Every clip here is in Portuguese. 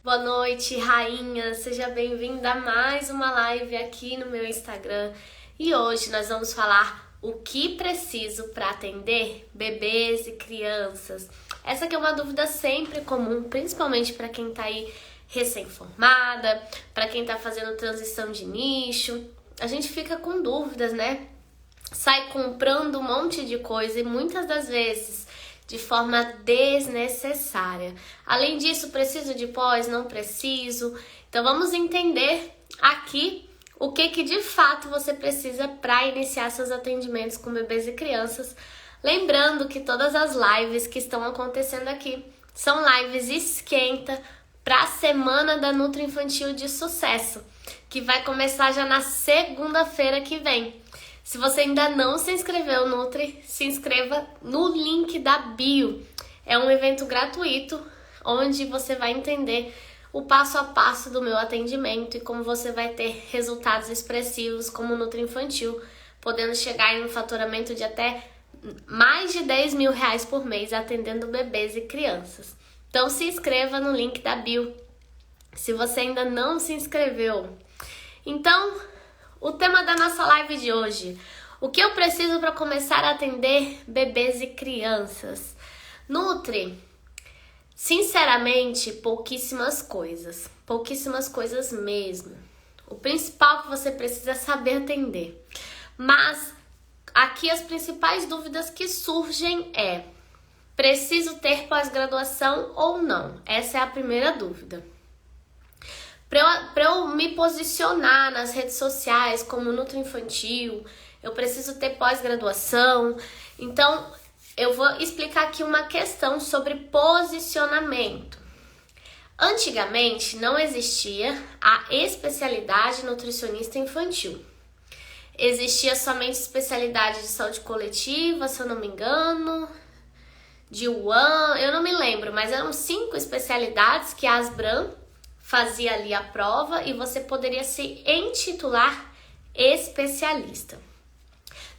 Boa noite, rainha! Seja bem-vinda a mais uma live aqui no meu Instagram. E hoje nós vamos falar o que preciso para atender bebês e crianças. Essa aqui é uma dúvida sempre comum, principalmente para quem tá aí recém-formada, para quem tá fazendo transição de nicho. A gente fica com dúvidas, né? Sai comprando um monte de coisa e muitas das vezes de forma desnecessária. Além disso, preciso de pós? Não preciso? Então vamos entender aqui o que de fato você precisa para iniciar seus atendimentos com bebês e crianças. Lembrando que todas as lives que estão acontecendo aqui são lives esquenta para a Semana da Nutri Infantil de Sucesso, que vai começar já na segunda-feira que vem. Se você ainda não se inscreveu no Nutri, se inscreva no link da bio. É um evento gratuito onde você vai entender o passo a passo do meu atendimento e como você vai ter resultados expressivos como Nutri Infantil, podendo chegar em um faturamento de até mais de 10 mil reais por mês atendendo bebês e crianças. Então se inscreva no link da bio, se você ainda não se inscreveu. Então, o tema da nossa live de hoje: o que eu preciso para começar a atender bebês e crianças? Nutri, sinceramente, pouquíssimas coisas mesmo. O principal que você precisa é saber atender. Mas aqui as principais dúvidas que surgem é: preciso ter pós-graduação ou não? Essa é a primeira dúvida. Para eu me posicionar nas redes sociais como Nutri Infantil, eu preciso ter pós-graduação. Então, eu vou explicar aqui uma questão sobre posicionamento. Antigamente, não existia a especialidade nutricionista infantil. Existia somente especialidade de saúde coletiva, se eu não me engano, de UAN, eu não me lembro, mas eram 5 especialidades que a Asbram fazia ali a prova e você poderia se intitular especialista.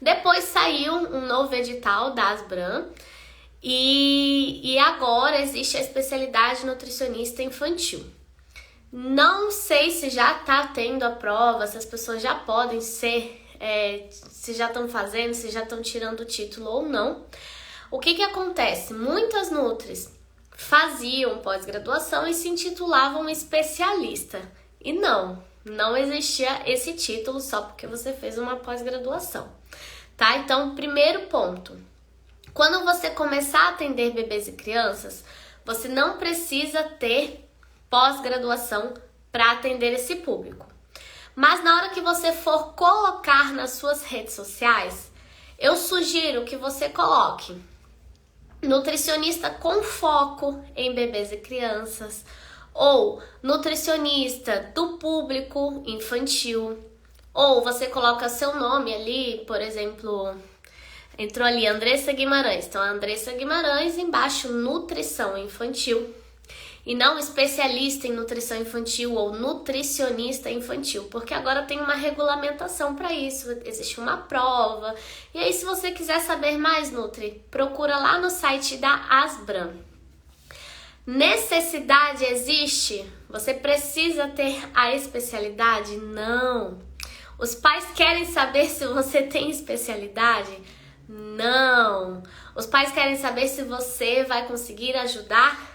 Depois saiu um novo edital da Asbram e agora existe a especialidade nutricionista infantil. Não sei se já está tendo a prova, se as pessoas já podem ser, se já estão fazendo, se já estão tirando o título ou não. O que acontece? Muitas nutris faziam pós-graduação e se intitulavam especialista. E não existia esse título só porque você fez uma pós-graduação, tá? Então, primeiro ponto: quando você começar a atender bebês e crianças, você não precisa ter pós-graduação para atender esse público. Mas na hora que você for colocar nas suas redes sociais, eu sugiro que você coloque nutricionista com foco em bebês e crianças, ou nutricionista do público infantil, ou você coloca seu nome ali, por exemplo, entrou ali Andressa Guimarães, então Andressa Guimarães, embaixo nutrição infantil, e não especialista em nutrição infantil ou nutricionista infantil, porque agora tem uma regulamentação para isso, existe uma prova. E aí, se você quiser saber mais, Nutri, procura lá no site da Asbram. Necessidade existe? Você precisa ter a especialidade? Não. Os pais querem saber se você tem especialidade? Não. Os pais querem saber se você vai conseguir ajudar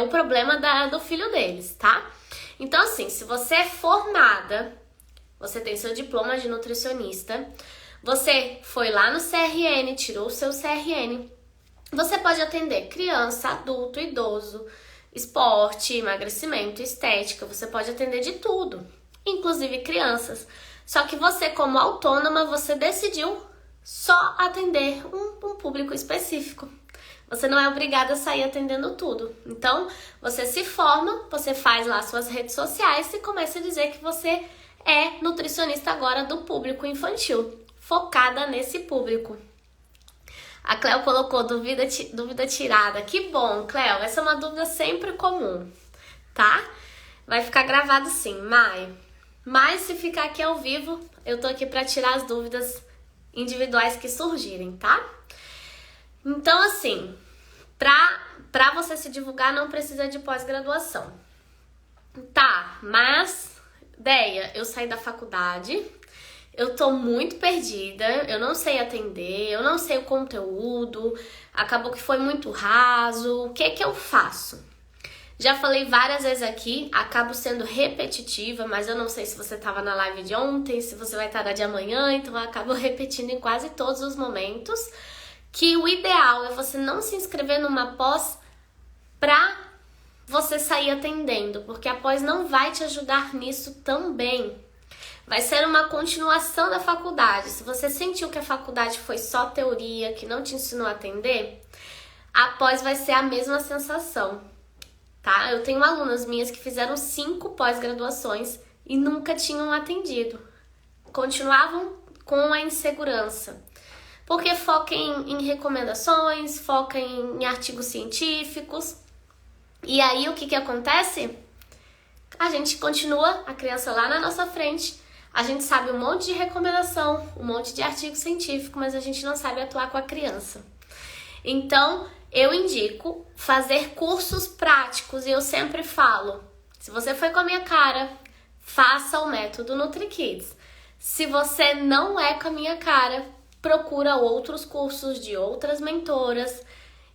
o problema do filho deles, tá? Então, assim, se você é formada, você tem seu diploma de nutricionista, você foi lá no CRN, tirou o seu CRN, você pode atender criança, adulto, idoso, esporte, emagrecimento, estética, você pode atender de tudo, inclusive crianças. Só que você, como autônoma, você decidiu só atender um público específico. Você não é obrigada a sair atendendo tudo. Então, você se forma, você faz lá suas redes sociais e começa a dizer que você é nutricionista agora do público infantil, focada nesse público. A Cléo colocou dúvida tirada. Que bom, Cléo. Essa é uma dúvida sempre comum, tá? Vai ficar gravado sim, Mas se ficar aqui ao vivo, eu tô aqui para tirar as dúvidas individuais que surgirem, tá? Então, assim, Pra você se divulgar não precisa de pós-graduação. Tá, mas, Deia, eu saí da faculdade, eu tô muito perdida, eu não sei atender, eu não sei o conteúdo, acabou que foi muito raso, o que que eu faço? Já falei várias vezes aqui, acabo sendo repetitiva, mas eu não sei se você estava na live de ontem, se você vai estar na de amanhã, então eu acabo repetindo em quase todos os momentos, que o ideal é você não se inscrever numa pós pra você sair atendendo, porque a pós não vai te ajudar nisso também. Vai ser uma continuação da faculdade. Se você sentiu que a faculdade foi só teoria, que não te ensinou a atender, a pós vai ser a mesma sensação, tá? Eu tenho alunas minhas que fizeram 5 pós-graduações e nunca tinham atendido. Continuavam com a insegurança. Porque foca em recomendações, foca em artigos científicos. E aí o que que acontece? A gente continua, a criança lá na nossa frente, a gente sabe um monte de recomendação, um monte de artigo científico, mas a gente não sabe atuar com a criança. Então, eu indico fazer cursos práticos e eu sempre falo, se você foi com a minha cara, faça o método NutriKids. Se você não é com a minha cara, procura outros cursos de outras mentoras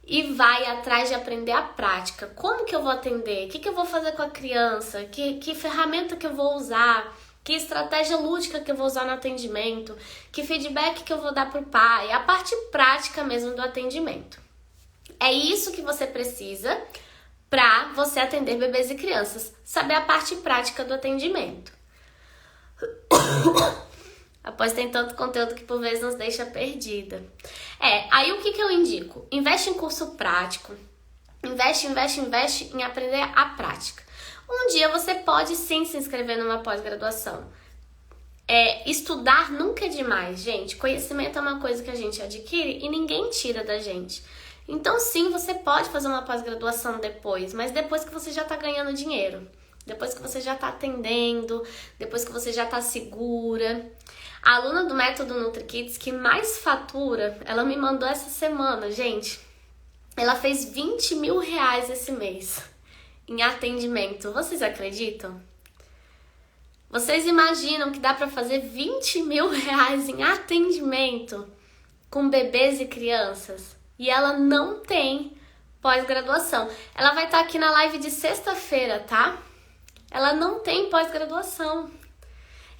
e vai atrás de aprender a prática. Como que eu vou atender? O que eu vou fazer com a criança? Que ferramenta que eu vou usar? Que estratégia lúdica que eu vou usar no atendimento? Que feedback que eu vou dar pro pai? A parte prática mesmo do atendimento. É isso que você precisa para você atender bebês e crianças. Saber a parte prática do atendimento. Após tem tanto conteúdo que por vezes nos deixa perdida. Aí o que eu indico? Investe em curso prático. Investe em aprender a prática. Um dia você pode sim se inscrever numa pós-graduação. Estudar nunca é demais, gente. Conhecimento é uma coisa que a gente adquire e ninguém tira da gente. Então sim, você pode fazer uma pós-graduação depois, mas depois que você já tá ganhando dinheiro. Depois que você já tá atendendo, depois que você já tá segura. A aluna do método NutriKids que mais fatura, ela me mandou essa semana, gente. Ela fez 20 mil reais esse mês em atendimento. Vocês acreditam? Vocês imaginam que dá pra fazer 20 mil reais em atendimento com bebês e crianças? E ela não tem pós-graduação. Ela vai estar aqui na live de sexta-feira, tá? Ela não tem pós-graduação.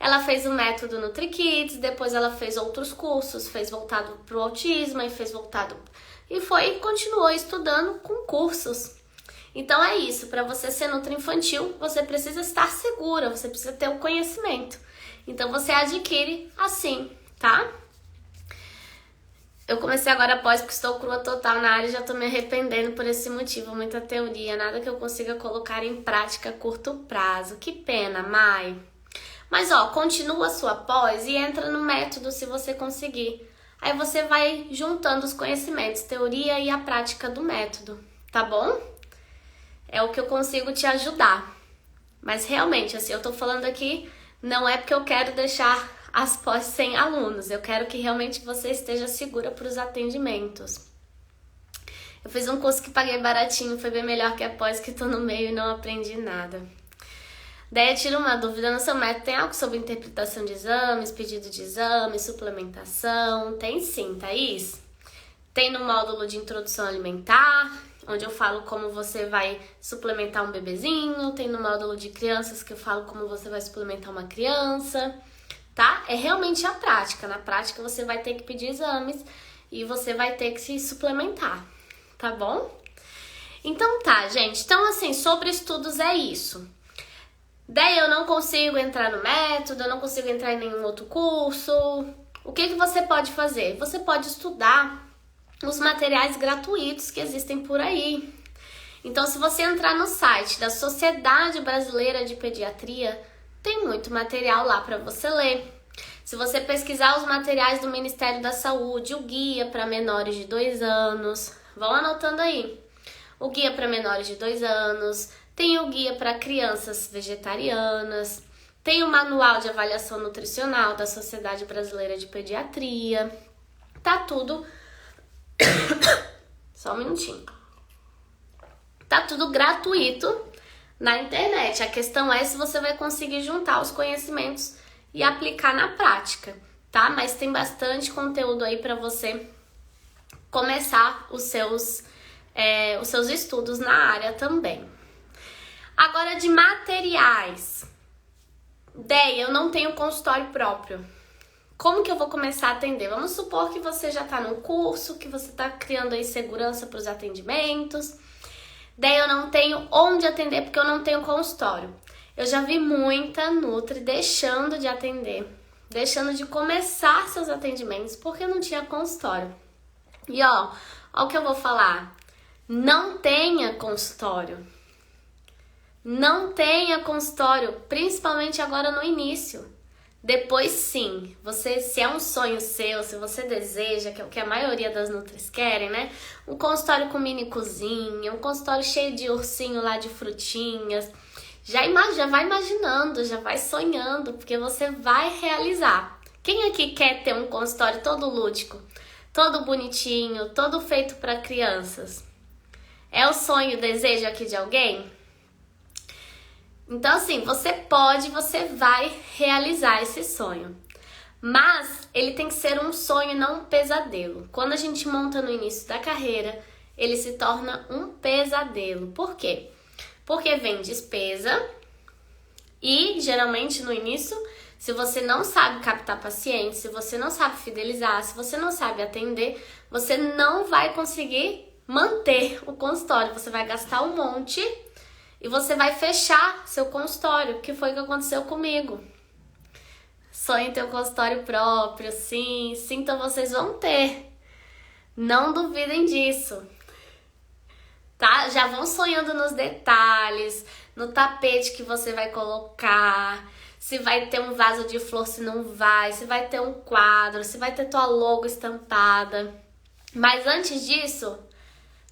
Ela fez o método NutriKids, depois ela fez outros cursos, fez voltado pro autismo e fez voltado... E continuou estudando com cursos. Então é isso, para você ser nutri-infantil, você precisa estar segura, você precisa ter o conhecimento. Então você adquire assim, tá? Eu comecei agora após porque estou crua total na área e já tô me arrependendo por esse motivo. Muita teoria, nada que eu consiga colocar em prática a curto prazo. Que pena, Mai. Mas continua a sua pós e entra no método se você conseguir. Aí você vai juntando os conhecimentos, teoria e a prática do método, tá bom? É o que eu consigo te ajudar. Mas realmente, assim, eu tô falando aqui, não é porque eu quero deixar as pós sem alunos. Eu quero que realmente você esteja segura para os atendimentos. Eu fiz um curso que paguei baratinho, foi bem melhor que a pós que tô no meio e não aprendi nada. Daí tira uma dúvida, no seu método tem algo sobre interpretação de exames, pedido de exames, suplementação? Tem sim, Thaís. Tem no módulo de introdução alimentar, onde eu falo como você vai suplementar um bebezinho. Tem no módulo de crianças que eu falo como você vai suplementar uma criança, tá? É realmente a prática. Na prática você vai ter que pedir exames e você vai ter que se suplementar, tá bom? Então tá, gente. Então assim, sobre estudos é isso. Daí eu não consigo entrar no método, eu não consigo entrar em nenhum outro curso. O que você pode fazer? Você pode estudar os materiais gratuitos que existem por aí. Então, se você entrar no site da Sociedade Brasileira de Pediatria, tem muito material lá para você ler. Se você pesquisar os materiais do Ministério da Saúde, o guia para menores de 2 anos, vão anotando aí. O guia para menores de 2 anos... Tem o guia para crianças vegetarianas, tem o manual de avaliação nutricional da Sociedade Brasileira de Pediatria. Tá tudo... Só um minutinho. Tá tudo gratuito na internet. A questão é se você vai conseguir juntar os conhecimentos e aplicar na prática, tá? Mas tem bastante conteúdo aí para você começar os seus estudos na área também. Agora, de materiais. Déia, eu não tenho consultório próprio. Como que eu vou começar a atender? Vamos supor que você já está no curso, que você está criando aí segurança para os atendimentos. Daí eu não tenho onde atender porque eu não tenho consultório. Eu já vi muita Nutri deixando de atender, deixando de começar seus atendimentos porque não tinha consultório. E ó o que eu vou falar. Não tenha consultório. Não tenha consultório, principalmente agora no início. Depois sim, se é um sonho seu, se você deseja, que é o que a maioria das nutris querem, né? Um consultório com mini cozinha, um consultório cheio de ursinho lá de frutinhas. Já vai imaginando, já vai sonhando, porque você vai realizar. Quem aqui quer ter um consultório todo lúdico, todo bonitinho, todo feito para crianças? É o sonho, o desejo aqui de alguém? Então, assim, você vai realizar esse sonho. Mas ele tem que ser um sonho, não um pesadelo. Quando a gente monta no início da carreira, ele se torna um pesadelo. Por quê? Porque vem despesa e, geralmente, no início, se você não sabe captar pacientes, se você não sabe fidelizar, se você não sabe atender, você não vai conseguir manter o consultório. Você vai gastar um monte e você vai fechar seu consultório, que foi o que aconteceu comigo. Sonho em ter um consultório próprio, sim, então vocês vão ter. Não duvidem disso, tá? Já vão sonhando nos detalhes, no tapete que você vai colocar, se vai ter um vaso de flor, se não vai, se vai ter um quadro, se vai ter tua logo estampada. Mas antes disso,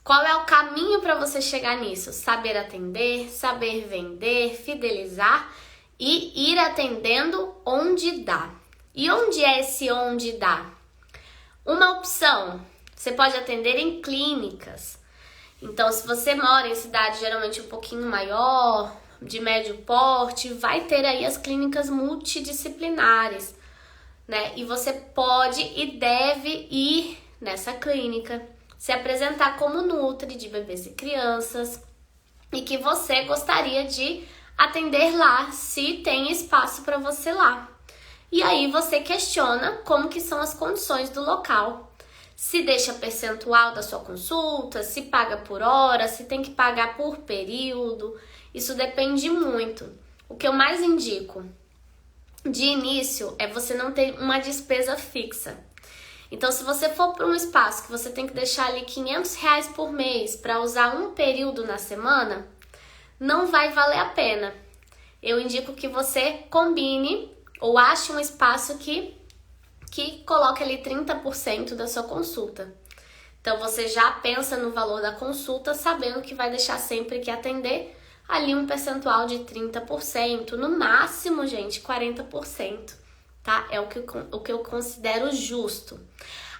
qual é o caminho para você chegar nisso? Saber atender, saber vender, fidelizar e ir atendendo onde dá. E onde é esse onde dá? Uma opção, você pode atender em clínicas. Então, se você mora em cidade geralmente um pouquinho maior, de médio porte, vai ter aí as clínicas multidisciplinares, né? E você pode e deve ir nessa clínica, se apresentar como Nutri de bebês e crianças e que você gostaria de atender lá, se tem espaço para você lá. E aí você questiona como que são as condições do local. Se deixa percentual da sua consulta, se paga por hora, se tem que pagar por período. Isso depende muito. O que eu mais indico de início é você não ter uma despesa fixa. Então, se você for para um espaço que você tem que deixar ali R$500 por mês para usar um período na semana, não vai valer a pena. Eu indico que você combine ou ache um espaço que coloque ali 30% da sua consulta. Então, você já pensa no valor da consulta, sabendo que vai deixar sempre que atender ali um percentual de 30%, no máximo, gente, 40%. Tá? É o que eu considero justo.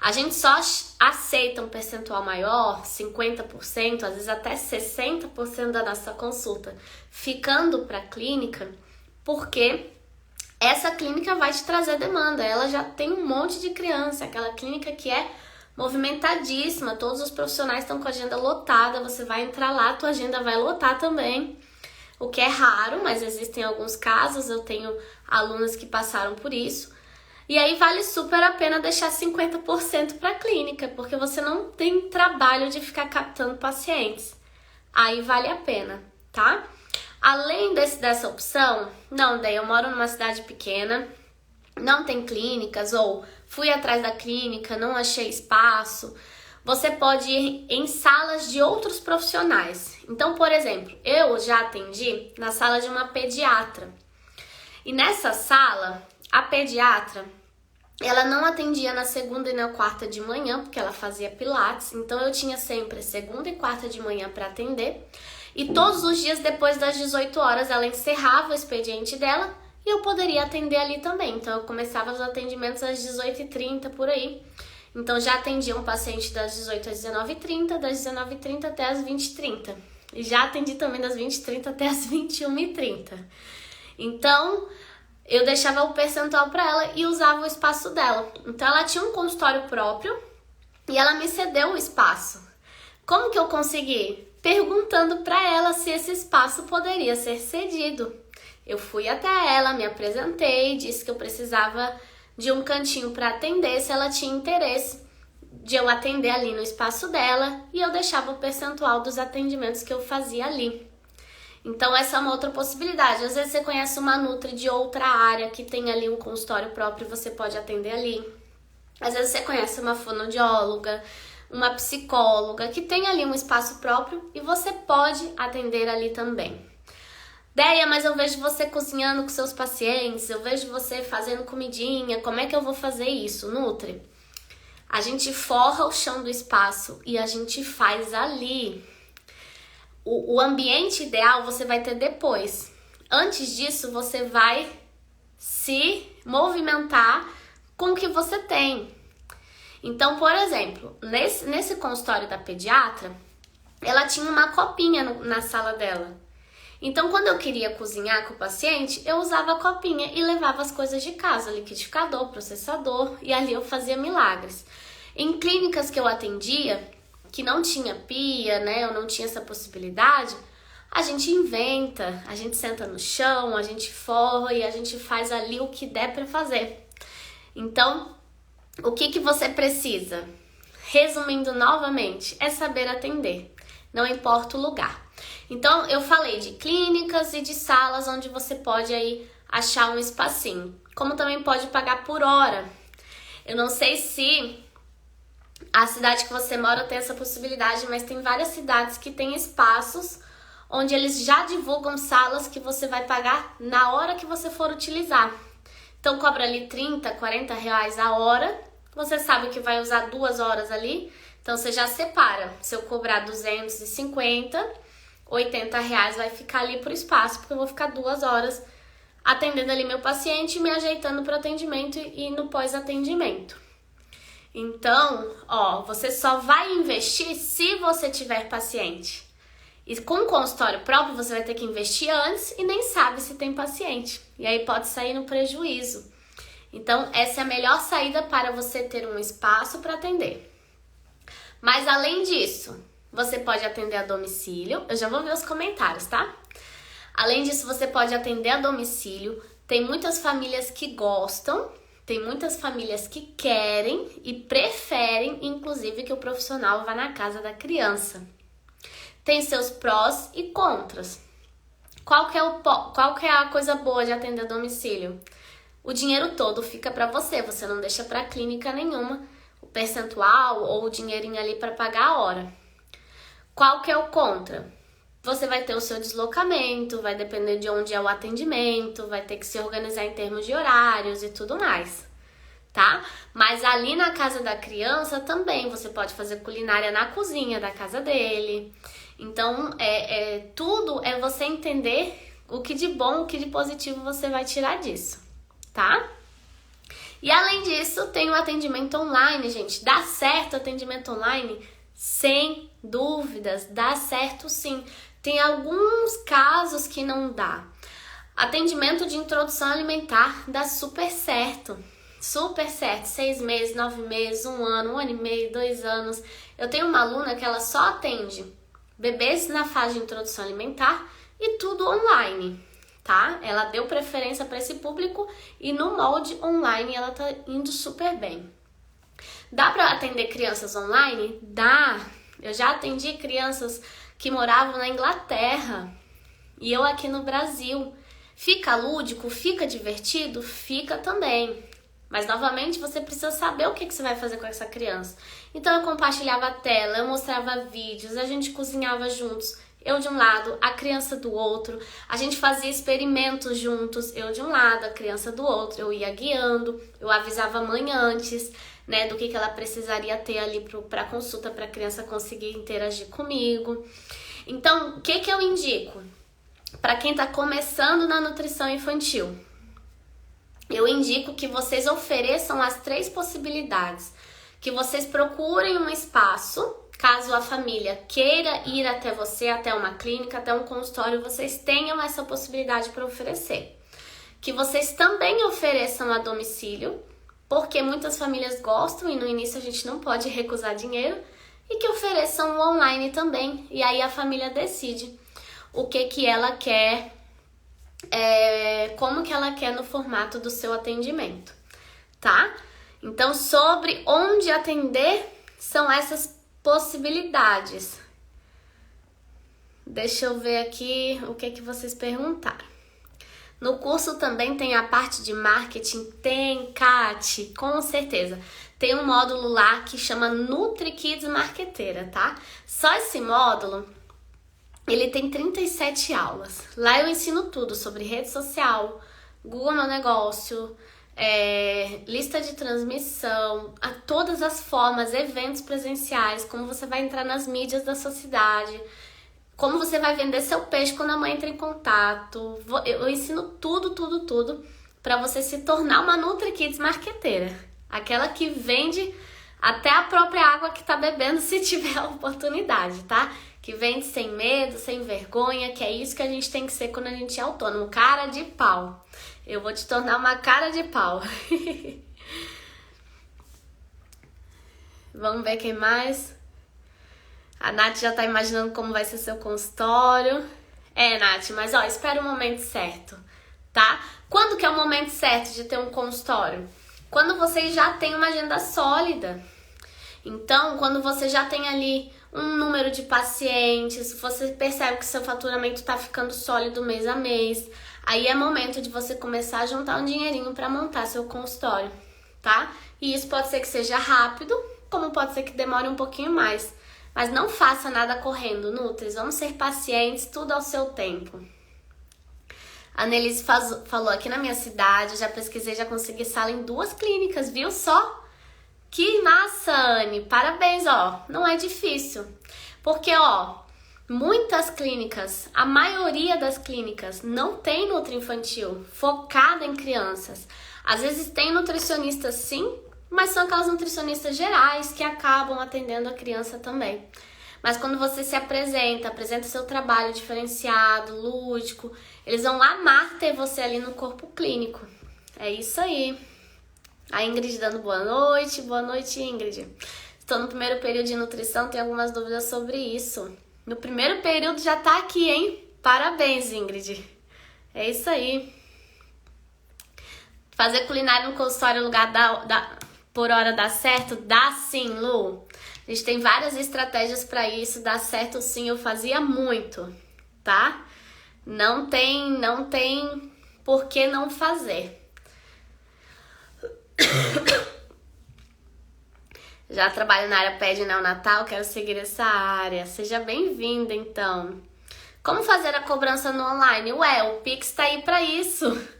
A gente só aceita um percentual maior, 50%, às vezes até 60% da nossa consulta, ficando para a clínica, porque essa clínica vai te trazer demanda. Ela já tem um monte de criança, aquela clínica que é movimentadíssima, todos os profissionais estão com a agenda lotada, você vai entrar lá, tua agenda vai lotar também. O que é raro, mas existem alguns casos, eu tenho alunas que passaram por isso. E aí vale super a pena deixar 50% para a clínica, porque você não tem trabalho de ficar captando pacientes. Aí vale a pena, tá? Além dessa opção, não, daí eu moro numa cidade pequena, não tem clínicas, ou fui atrás da clínica, não achei espaço. Você pode ir em salas de outros profissionais. Então, por exemplo, eu já atendi na sala de uma pediatra. E nessa sala, a pediatra, ela não atendia na segunda e na quarta de manhã, porque ela fazia pilates. Então, eu tinha sempre segunda e quarta de manhã para atender. E todos os dias, depois das 18 horas, ela encerrava o expediente dela e eu poderia atender ali também. Então, eu começava os atendimentos às 18h30, por aí. Então, já atendia um paciente das 18 às 19h30, das 19h30 até as 20h30. E já atendi também das 20h30 até as 21h30. Então, eu deixava o percentual para ela e usava o espaço dela. Então, ela tinha um consultório próprio e ela me cedeu o espaço. Como que eu consegui? Perguntando para ela se esse espaço poderia ser cedido. Eu fui até ela, me apresentei, disse que eu precisava de um cantinho para atender, se ela tinha interesse de eu atender ali no espaço dela, e eu deixava o percentual dos atendimentos que eu fazia ali. Então essa é uma outra possibilidade. Às vezes você conhece uma nutri de outra área que tem ali um consultório próprio e você pode atender ali. Às vezes você conhece uma fonoaudióloga, uma psicóloga que tem ali um espaço próprio e você pode atender ali também. Deia, mas eu vejo você cozinhando com seus pacientes, eu vejo você fazendo comidinha, como é que eu vou fazer isso, Nutri? A gente forra o chão do espaço e a gente faz ali. O ambiente ideal você vai ter depois. Antes disso, você vai se movimentar com o que você tem. Então, por exemplo, nesse consultório da pediatra, ela tinha uma copinha na sala dela. Então, quando eu queria cozinhar com o paciente, eu usava a copinha e levava as coisas de casa, liquidificador, processador, e ali eu fazia milagres. Em clínicas que eu atendia, que não tinha pia, né, eu não tinha essa possibilidade, a gente inventa, a gente senta no chão, a gente forra e a gente faz ali o que der para fazer. Então, o que você precisa? Resumindo novamente, é saber atender, não importa o lugar. Então, eu falei de clínicas e de salas onde você pode aí achar um espacinho. Como também pode pagar por hora. Eu não sei se a cidade que você mora tem essa possibilidade, mas tem várias cidades que têm espaços onde eles já divulgam salas que você vai pagar na hora que você for utilizar. Então, cobra ali 30, 40 reais a hora. Você sabe que vai usar 2 horas ali. Então, você já separa. Se eu cobrar 250, 80 reais vai ficar ali pro espaço, porque eu vou ficar 2 horas atendendo ali meu paciente, me ajeitando para o atendimento e no pós-atendimento. Então, você só vai investir se você tiver paciente. E com consultório próprio, você vai ter que investir antes e nem sabe se tem paciente. E aí pode sair no prejuízo. Então, essa é a melhor saída para você ter um espaço para atender. Mas além disso, você pode atender a domicílio. Eu já vou ver os comentários, tá? Além disso, você pode atender a domicílio. Tem muitas famílias que gostam, tem muitas famílias que querem e preferem, inclusive, que o profissional vá na casa da criança. Tem seus prós e contras. Qual que é a coisa boa de atender a domicílio? O dinheiro todo fica para você não deixa para clínica nenhuma o percentual ou o dinheirinho ali para pagar a hora. Qual que é o contra? Você vai ter o seu deslocamento, vai depender de onde é o atendimento, vai ter que se organizar em termos de horários e tudo mais, tá? Mas ali na casa da criança também você pode fazer culinária na cozinha da casa dele. Então, tudo é você entender o que de bom, o que de positivo você vai tirar disso, tá? E além disso, tem o atendimento online, gente. Dá certo o atendimento online? Sem dúvidas, dá certo sim. Tem alguns casos que não dá. Atendimento de introdução alimentar dá super certo. Super certo. 6 meses, 9 meses, 1 ano, 1 ano e meio, 2 anos. Eu tenho uma aluna que ela só atende bebês na fase de introdução alimentar e tudo online, tá? Ela deu preferência para esse público e no molde online ela tá indo super bem. Dá para atender crianças online? Dá. Eu já atendi crianças que moravam na Inglaterra e eu aqui no Brasil. Fica lúdico? Fica divertido? Fica também. Mas, novamente, você precisa saber o que você vai fazer com essa criança. Então, eu compartilhava a tela, eu mostrava vídeos, a gente cozinhava juntos. Eu de um lado, a criança do outro. A gente fazia experimentos juntos. Eu de um lado, a criança do outro. Eu ia guiando, eu avisava a mãe antes, né, do que ela precisaria ter ali para consulta, para a criança conseguir interagir comigo. Então, o que eu indico? Para quem está começando na nutrição infantil, eu indico que vocês ofereçam as 3 possibilidades. Que vocês procurem um espaço caso a família queira ir até você, até uma clínica, até um consultório, vocês tenham essa possibilidade para oferecer. Que vocês também ofereçam a domicílio, porque muitas famílias gostam e no início a gente não pode recusar dinheiro, e que ofereçam o online também, e aí a família decide o que ela quer, como que ela quer no formato do seu atendimento, tá? Então, sobre onde atender, são essas possibilidades. Deixa eu ver aqui o que vocês perguntaram. No curso também tem a parte de marketing? Tem, Kati, com certeza. Tem um módulo lá que chama NutriKids Marqueteira, tá? Só esse módulo, ele tem 37 aulas. Lá eu ensino tudo sobre rede social, Google Meu Negócio, lista de transmissão, todas as formas, eventos presenciais, como você vai entrar nas mídias da sua cidade, como você vai vender seu peixe quando a mãe entra em contato. Eu ensino tudo para você se tornar uma NutriKids marqueteira. Aquela que vende até a própria água que tá bebendo se tiver a oportunidade, tá? Que vende sem medo, sem vergonha, que é isso que a gente tem que ser quando a gente é autônomo. Cara de pau. Eu vou te tornar uma cara de pau. Vamos ver quem mais. A Nath já tá imaginando como vai ser seu consultório. Nath, mas espera o momento certo, tá? Quando que é o momento certo de ter um consultório? Quando você já tem uma agenda sólida. Então, quando você já tem ali um número de pacientes, você percebe que seu faturamento tá ficando sólido mês a mês, aí é momento de você começar a juntar um dinheirinho para montar seu consultório, tá? E isso pode ser que seja rápido, como pode ser que demore um pouquinho mais. Mas não faça nada correndo, Nutris. Vamos ser pacientes, tudo ao seu tempo. A Nelise falou, aqui na minha cidade, já pesquisei, já consegui sala em 2 clínicas, viu só? Que massa, Anne! Parabéns, não é difícil. Porque, muitas clínicas, a maioria das clínicas não tem nutri infantil focada em crianças. Às vezes tem nutricionista sim, mas são aquelas nutricionistas gerais que acabam atendendo a criança também. Mas quando você se apresenta seu trabalho diferenciado, lúdico, eles vão amar ter você ali no corpo clínico. É isso aí. A Ingrid dando boa noite. Boa noite, Ingrid. Estou no primeiro período de nutrição, tenho algumas dúvidas sobre isso. No primeiro período já tá aqui, hein? Parabéns, Ingrid. É isso aí. Fazer culinária no consultório no lugar por hora dá certo? Dá sim, Lu. A gente tem várias estratégias para isso, dá certo sim, eu fazia muito, tá? Não tem por que não fazer. Já trabalho na área pet neonatal, quero seguir essa área. Seja bem-vinda, então. Como fazer a cobrança no online? O Pix tá aí para isso.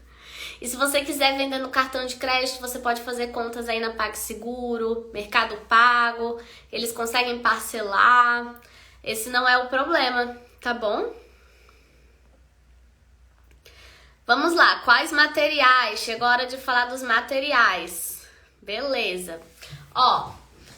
E se você quiser vender no cartão de crédito, você pode fazer contas aí na PagSeguro, Mercado Pago. Eles conseguem parcelar. Esse não é o problema, tá bom? Vamos lá, quais materiais? Chegou a hora de falar dos materiais. Beleza.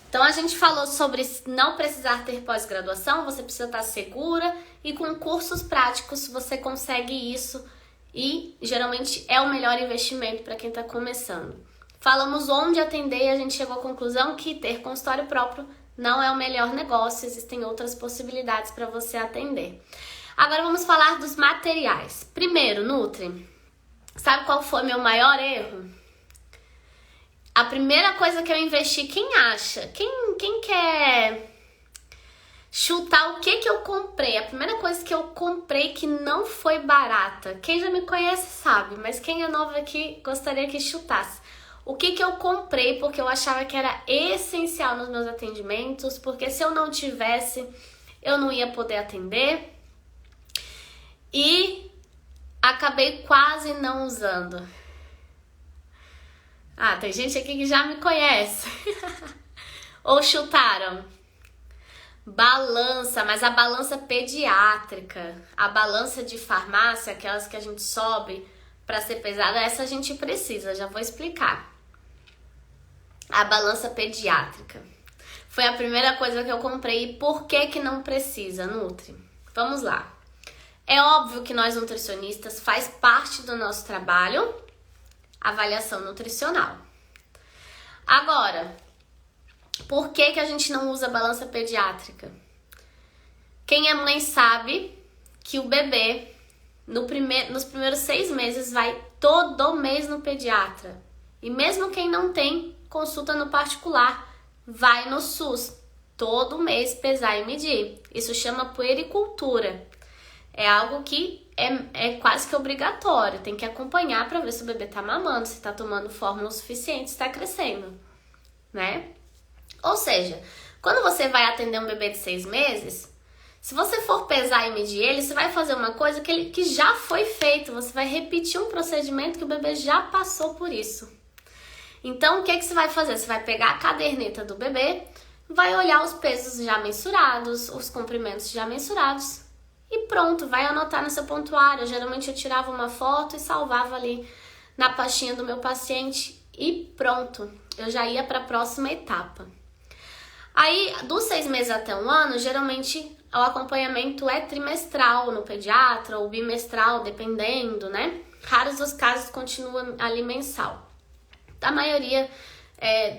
Então a gente falou sobre não precisar ter pós-graduação, você precisa estar segura e com cursos práticos você consegue isso. E geralmente é o melhor investimento para quem está começando. Falamos onde atender e a gente chegou à conclusão que ter consultório próprio não é o melhor negócio, existem outras possibilidades para você atender. Agora vamos falar dos materiais. Primeiro, Nutri, sabe qual foi meu maior erro? A primeira coisa que eu investi, quem acha? Quem quer chutar o que eu comprei? A primeira coisa que eu comprei que não foi barata. Quem já me conhece sabe, mas quem é novo aqui gostaria que chutasse. O que eu comprei porque eu achava que era essencial nos meus atendimentos, porque se eu não tivesse, eu não ia poder atender. E acabei quase não usando. Tem gente aqui que já me conhece. Ou chutaram? Balança, mas a balança pediátrica, a balança de farmácia, aquelas que a gente sobe para ser pesada, essa a gente precisa, já vou explicar. A balança pediátrica. Foi a primeira coisa que eu comprei. E por que que não precisa, Nutri? Vamos lá. É óbvio que nós nutricionistas faz parte do nosso trabalho avaliação nutricional. Agora, por que que a gente não usa balança pediátrica? Quem é mãe sabe que o bebê, nos primeiros 6 meses, vai todo mês no pediatra. E mesmo quem não tem consulta no particular, vai no SUS. Todo mês pesar e medir. Isso chama puericultura. É algo que é quase que obrigatório. Tem que acompanhar para ver se o bebê tá mamando, se tá tomando fórmula o suficiente, se tá crescendo, né? Ou seja, quando você vai atender um bebê de 6 meses, se você for pesar e medir ele, você vai fazer uma coisa que já foi feito. Você vai repetir um procedimento que o bebê já passou por isso. Então, o que você vai fazer? Você vai pegar a caderneta do bebê, vai olhar os pesos já mensurados, os comprimentos já mensurados e pronto, vai anotar no seu pontuário. Geralmente eu tirava uma foto e salvava ali na pastinha do meu paciente e pronto, eu já ia para a próxima etapa. Aí, dos 6 meses até 1 ano, geralmente o acompanhamento é trimestral no pediatra ou bimestral, dependendo, né? Raros os casos continua ali mensal. A maioria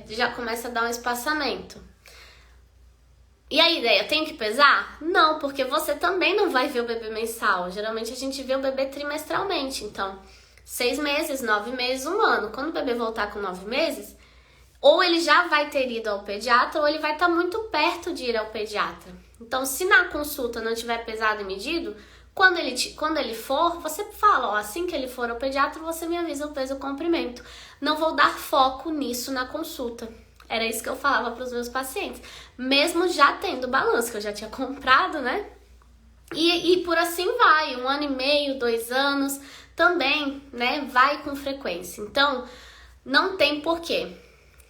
já começa a dar um espaçamento. E a ideia, tem que pesar? Não, porque você também não vai ver o bebê mensal. Geralmente a gente vê o bebê trimestralmente. Então, 6 meses, 9 meses, 1 ano. Quando o bebê voltar com 9 meses, ou ele já vai ter ido ao pediatra, ou ele vai estar muito perto de ir ao pediatra. Então, se na consulta não tiver pesado e medido, quando ele for, você fala, ó, assim que ele for ao pediatra, você me avisa o peso e o comprimento. Não vou dar foco nisso na consulta. Era isso que eu falava para os meus pacientes. Mesmo já tendo balanço, que eu já tinha comprado, né? E por assim vai, 1 ano e meio, 2 anos, também, né? Vai com frequência. Então, não tem porquê.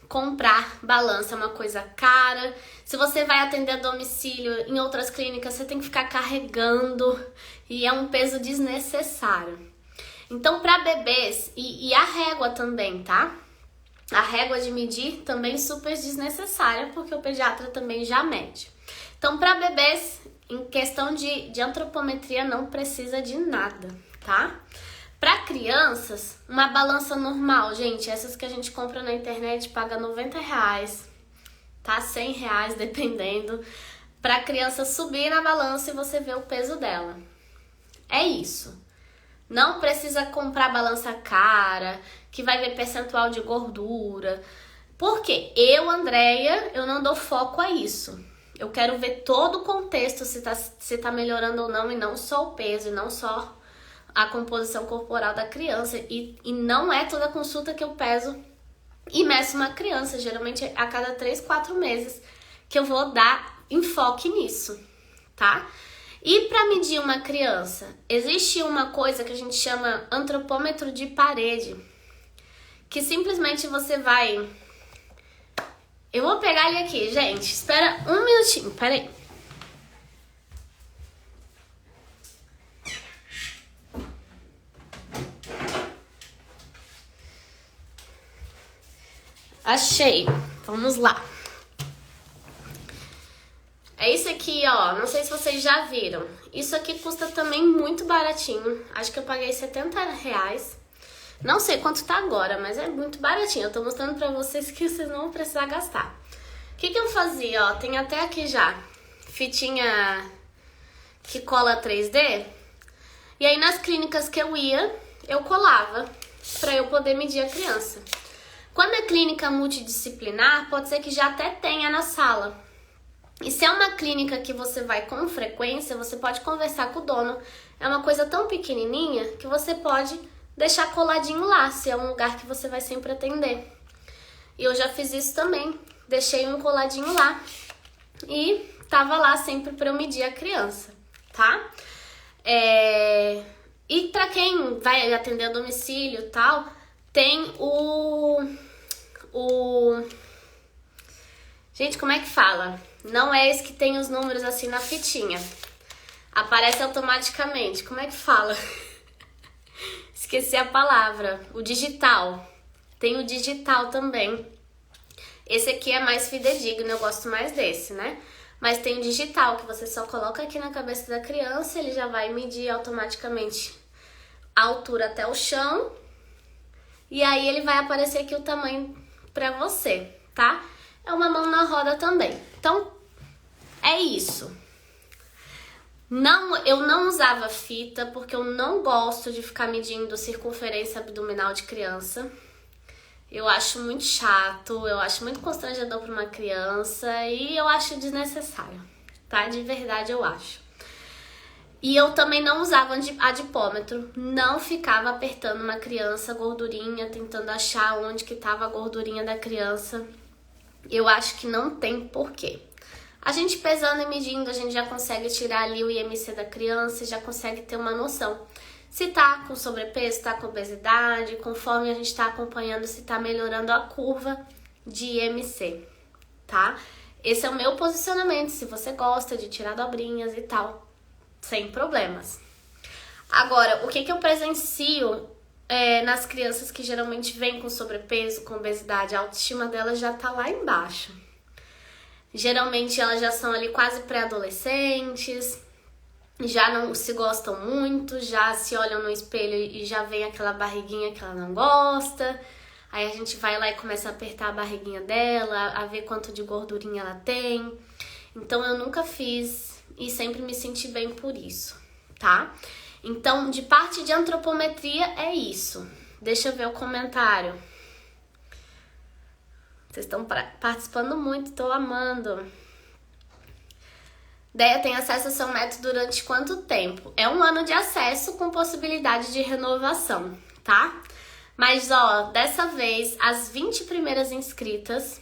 Comprar balança é uma coisa cara. Se você vai atender a domicílio em outras clínicas, você tem que ficar carregando e é um peso desnecessário. Então, para bebês, e a régua também, tá? A régua de medir também super desnecessária, porque o pediatra também já mede. Então, para bebês, em questão de antropometria, não precisa de nada, tá? Para crianças, uma balança normal, gente, essas que a gente compra na internet, paga R$90, tá? R$100, dependendo. Para criança subir na balança e você ver o peso dela. É isso. Não precisa comprar balança cara, que vai ver percentual de gordura. Porque eu, Andréia, eu não dou foco a isso. Eu quero ver todo o contexto, se tá melhorando ou não, e não só o peso, e não só a composição corporal da criança. E não é toda consulta que eu peso e meço uma criança. Geralmente a cada 3, 4 meses que eu vou dar enfoque nisso, tá? E para medir uma criança, existe uma coisa que a gente chama antropômetro de parede, que simplesmente você vai... Eu vou pegar ele aqui, gente. Espera um minutinho, peraí. Achei. Vamos lá. É isso aqui, ó. Não sei se vocês já viram. Isso aqui custa também muito baratinho. Acho que eu paguei R$70. Não sei quanto tá agora, mas é muito baratinho. Eu tô mostrando pra vocês que vocês não vão precisar gastar. O que eu fazia, ó? Tem até aqui já fitinha que cola 3D. E aí nas clínicas que eu ia, eu colava pra eu poder medir a criança. Quando é clínica multidisciplinar, pode ser que já até tenha na sala. E se é uma clínica que você vai com frequência, você pode conversar com o dono. É uma coisa tão pequenininha que você pode deixar coladinho lá, se é um lugar que você vai sempre atender. E eu já fiz isso também. Deixei um coladinho lá e tava lá sempre para eu medir a criança, tá? E para quem vai atender a domicílio e tal, tem Gente, como é que fala? Não é esse que tem os números assim na fitinha. Aparece automaticamente. Como é que fala? Esqueci a palavra. O digital. Tem o digital também. Esse aqui é mais fidedigno, eu gosto mais desse, né? Mas tem o digital, que você só coloca aqui na cabeça da criança, ele já vai medir automaticamente a altura até o chão. E aí ele vai aparecer aqui o tamanho pra você, tá? É uma mão na roda também. Então, é isso. Eu não usava fita porque eu não gosto de ficar medindo circunferência abdominal de criança. Eu acho muito chato, eu acho muito constrangedor para uma criança e eu acho desnecessário, tá? De verdade eu acho. E eu também não usava adipômetro, não ficava apertando uma criança, gordurinha, tentando achar onde que tava a gordurinha da criança. Eu acho que não tem porquê. A gente pesando e medindo, a gente já consegue tirar ali o IMC da criança, já consegue ter uma noção. Se tá com sobrepeso, tá com obesidade, conforme a gente tá acompanhando, se tá melhorando a curva de IMC, tá? Esse é o meu posicionamento, se você gosta de tirar dobrinhas e tal, sem problemas. Agora, o que eu presencio nas crianças que geralmente vêm com sobrepeso, com obesidade, a autoestima delas já tá lá embaixo. Geralmente elas já são ali quase pré-adolescentes, já não se gostam muito, já se olham no espelho e já vem aquela barriguinha que ela não gosta. Aí a gente vai lá e começa a apertar a barriguinha dela, a ver quanto de gordurinha ela tem. Então eu nunca fiz e sempre me senti bem por isso, tá? Então, de parte de antropometria é isso. Deixa eu ver o comentário. Vocês estão participando muito, tô amando. Deia tem acesso ao seu método durante quanto tempo? É 1 ano de acesso com possibilidade de renovação, tá? Mas, ó, dessa vez, as 20 primeiras inscritas,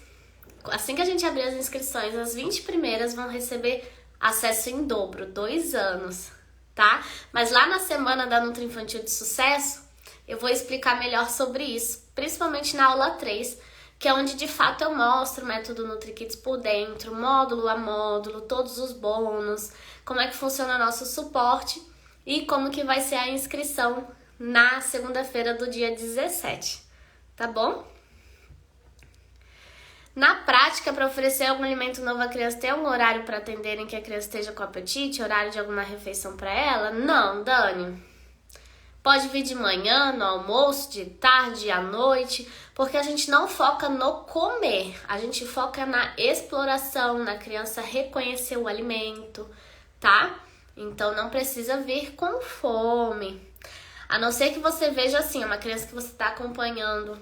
assim que a gente abrir as inscrições, as 20 primeiras vão receber acesso em dobro, 2 anos, tá? Mas lá na semana da Nutri Infantil de Sucesso, eu vou explicar melhor sobre isso, principalmente na aula 3, que é onde de fato eu mostro o método NutriKids por dentro, módulo a módulo, todos os bônus, como é que funciona o nosso suporte e como que vai ser a inscrição na segunda-feira do dia 17, tá bom? Na prática, para oferecer algum alimento novo à criança, tem algum horário para atenderem que a criança esteja com apetite, horário de alguma refeição para ela? Não, Dani. Pode vir de manhã, no almoço, de tarde, à noite, porque a gente não foca no comer, a gente foca na exploração, na criança reconhecer o alimento, tá? Então não precisa vir com fome. A não ser que você veja assim, uma criança que você está acompanhando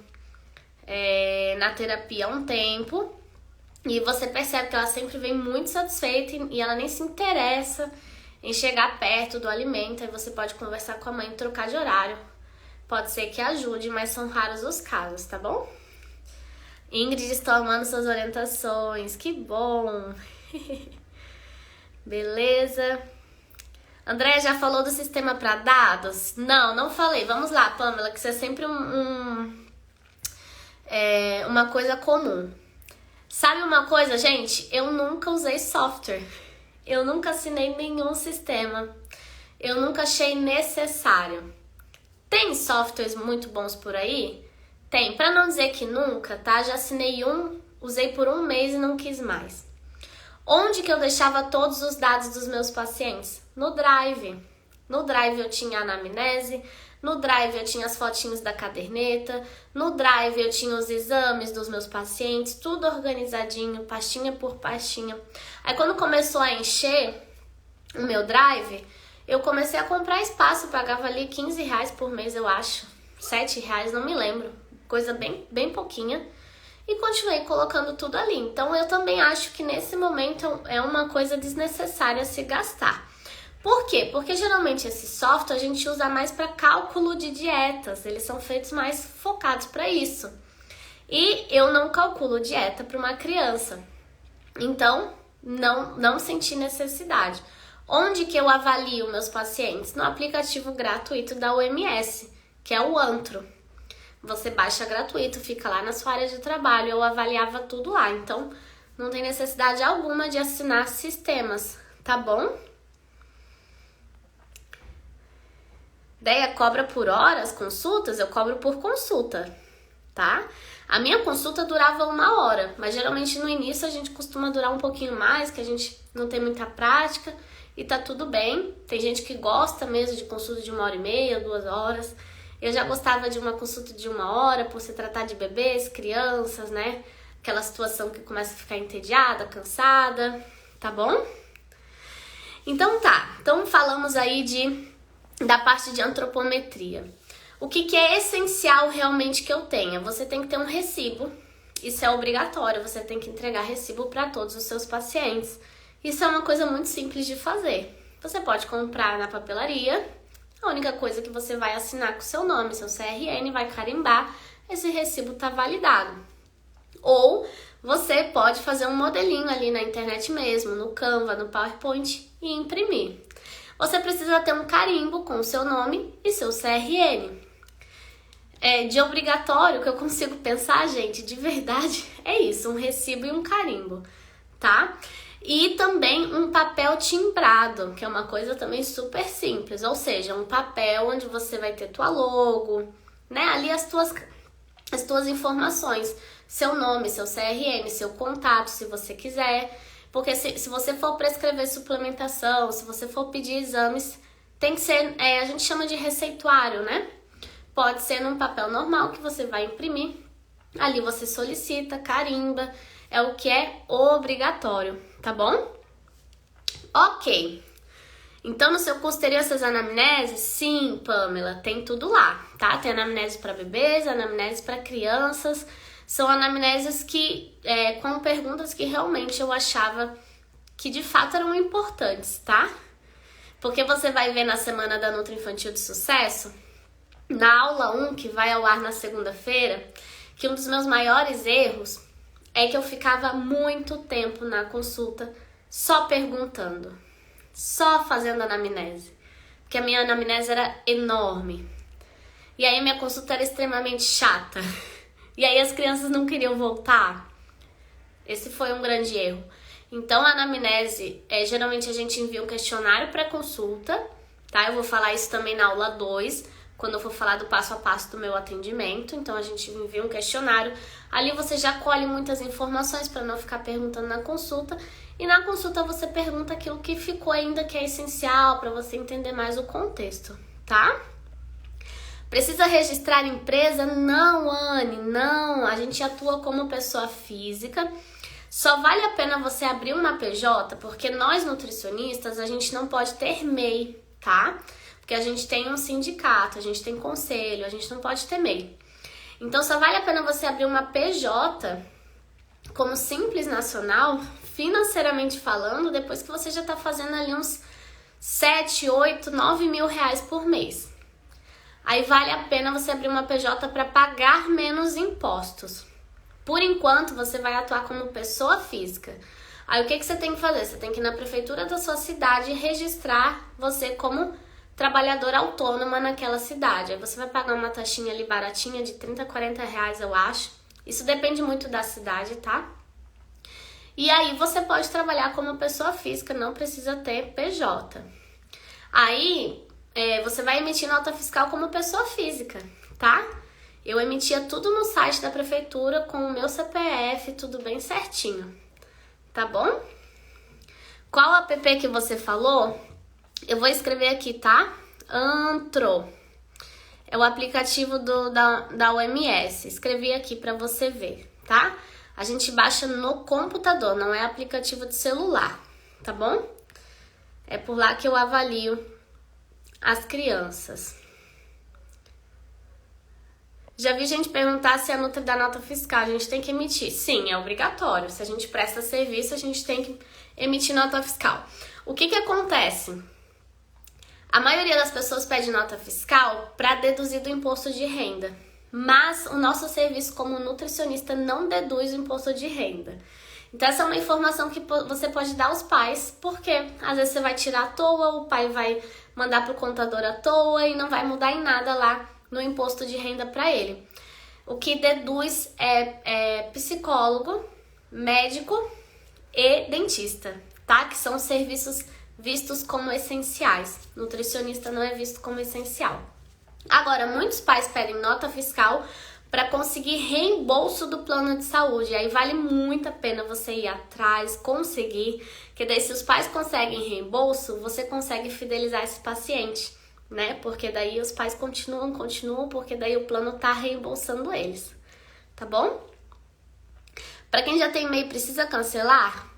na terapia há um tempo e você percebe que ela sempre vem muito satisfeita e ela nem se interessa em chegar perto do alimento, aí você pode conversar com a mãe e trocar de horário. Pode ser que ajude, mas são raros os casos, tá bom? Ingrid, estou amando suas orientações, que bom! Beleza? Andréia já falou do sistema para dados? Não falei. Vamos lá, Pamela, que isso é sempre uma coisa comum. Sabe uma coisa, gente? Eu nunca usei software. Eu nunca assinei nenhum sistema. Eu nunca achei necessário. Tem softwares muito bons por aí? Tem. Pra não dizer que nunca, tá? Já assinei um, usei por 1 mês e não quis mais. Onde que eu deixava todos os dados dos meus pacientes? No Drive. No Drive eu tinha a anamnese, no Drive eu tinha as fotinhos da caderneta, no Drive eu tinha os exames dos meus pacientes, tudo organizadinho, pastinha por pastinha. Aí quando começou a encher o meu Drive, eu comecei a comprar espaço, pagava ali R$15 por mês, eu acho, R$7, não me lembro, coisa bem pouquinha. E continuei colocando tudo ali. Então eu também acho que nesse momento é uma coisa desnecessária se gastar. Por quê? Porque geralmente esse software a gente usa mais para cálculo de dietas. Eles são feitos mais focados para isso. E eu não calculo dieta para uma criança. Então não senti necessidade. Onde que eu avalio meus pacientes? No aplicativo gratuito da OMS, que é o Antro. Você baixa gratuito, fica lá na sua área de trabalho, eu avaliava tudo lá, então não tem necessidade alguma de assinar sistemas, tá bom? Deia cobra por hora as consultas? Eu cobro por consulta, tá? A minha consulta durava 1 hora, mas geralmente no início a gente costuma durar um pouquinho mais, que a gente não tem muita prática e tá tudo bem. Tem gente que gosta mesmo de consulta de 1h30, 2 horas. Eu já gostava de uma consulta de 1 hora, por se tratar de bebês, crianças, né? Aquela situação que começa a ficar entediada, cansada, tá bom? Então tá, então falamos aí da parte de antropometria. O que é essencial realmente que eu tenha? Você tem que ter um recibo, isso é obrigatório, você tem que entregar recibo para todos os seus pacientes. Isso é uma coisa muito simples de fazer. Você pode comprar na papelaria, a única coisa que você vai assinar com o seu nome, seu CRN, vai carimbar, esse recibo tá validado. Ou você pode fazer um modelinho ali na internet mesmo, no Canva, no PowerPoint e imprimir. Você precisa ter um carimbo com o seu nome e seu CRN. De obrigatório que eu consigo pensar, gente, de verdade, é isso, um recibo e um carimbo, tá? E também um papel timbrado, que é uma coisa também super simples, ou seja, um papel onde você vai ter tua logo, né? Ali as tuas informações, seu nome, seu CRN, seu contato, se você quiser. Porque se você for prescrever suplementação, se você for pedir exames, tem que ser, a gente chama de receituário, né? Pode ser num papel normal que você vai imprimir. Ali você solicita, carimba, é o que é obrigatório, tá bom? Ok. Então, no seu curso teria essas anamneses? Sim, Pamela, tem tudo lá, tá? Tem anamnese para bebês, anamnese para crianças. São anamneses com perguntas que realmente eu achava que de fato eram importantes, tá? Porque você vai ver na Semana da Nutri Infantil de Sucesso, na aula 1, que vai ao ar na segunda-feira, que um dos meus maiores erros é que eu ficava muito tempo na consulta só perguntando, só fazendo anamnese, porque a minha anamnese era enorme. E aí minha consulta era extremamente chata. E aí as crianças não queriam voltar. Esse foi um grande erro. Então a anamnese, geralmente a gente envia um questionário para consulta, tá? Eu vou falar isso também na aula 2, quando eu for falar do passo a passo do meu atendimento. Então a gente envia um questionário. Ali você já colhe muitas informações para não ficar perguntando na consulta. E na consulta você pergunta aquilo que ficou ainda que é essencial para você entender mais o contexto, tá? Precisa registrar empresa? Não, Anne, não. A gente atua como pessoa física. Só vale a pena você abrir uma PJ, porque nós nutricionistas, a gente não pode ter MEI, tá? Porque a gente tem um sindicato, a gente tem conselho, a gente não pode ter MEI. Então, só vale a pena você abrir uma PJ como Simples Nacional, financeiramente falando, depois que você já tá fazendo ali uns 7, 8, 9 mil reais por mês. Aí vale a pena você abrir uma PJ para pagar menos impostos. Por enquanto, você vai atuar como pessoa física. Aí o que você tem que fazer? Você tem que ir na prefeitura da sua cidade e registrar você como trabalhadora autônoma naquela cidade. Aí você vai pagar uma taxinha ali baratinha de 30, 40 reais, eu acho. Isso depende muito da cidade, tá? E aí você pode trabalhar como pessoa física, não precisa ter PJ. Aí você vai emitir nota fiscal como pessoa física, tá? Eu emitia tudo no site da prefeitura com o meu CPF, tudo bem certinho, tá bom? Qual app que você falou? Eu vou escrever aqui, tá? Antro. É o aplicativo da OMS. Escrevi aqui pra você ver, tá? A gente baixa no computador, não é aplicativo de celular, tá bom? É por lá que eu avalio as crianças. Já vi gente perguntar se a Nutri dá nota fiscal, a gente tem que emitir. Sim, é obrigatório. Se a gente presta serviço, a gente tem que emitir nota fiscal. O que acontece? A maioria das pessoas pede nota fiscal para deduzir do imposto de renda. Mas o nosso serviço como nutricionista não deduz o imposto de renda. Então essa é uma informação que você pode dar aos pais, porque às vezes você vai tirar à toa, o pai vai mandar pro contador à toa e não vai mudar em nada lá no imposto de renda para ele. O que deduz é psicólogo, médico e dentista, tá? Que são serviços vistos como essenciais. Nutricionista não é visto como essencial. Agora, muitos pais pedem nota fiscal para conseguir reembolso do plano de saúde. Aí vale muito a pena você ir atrás, conseguir, que daí se os pais conseguem reembolso, você consegue fidelizar esse paciente, né? Porque daí os pais continuam, porque daí o plano tá reembolsando eles, tá bom? Para quem já tem MEI e precisa cancelar,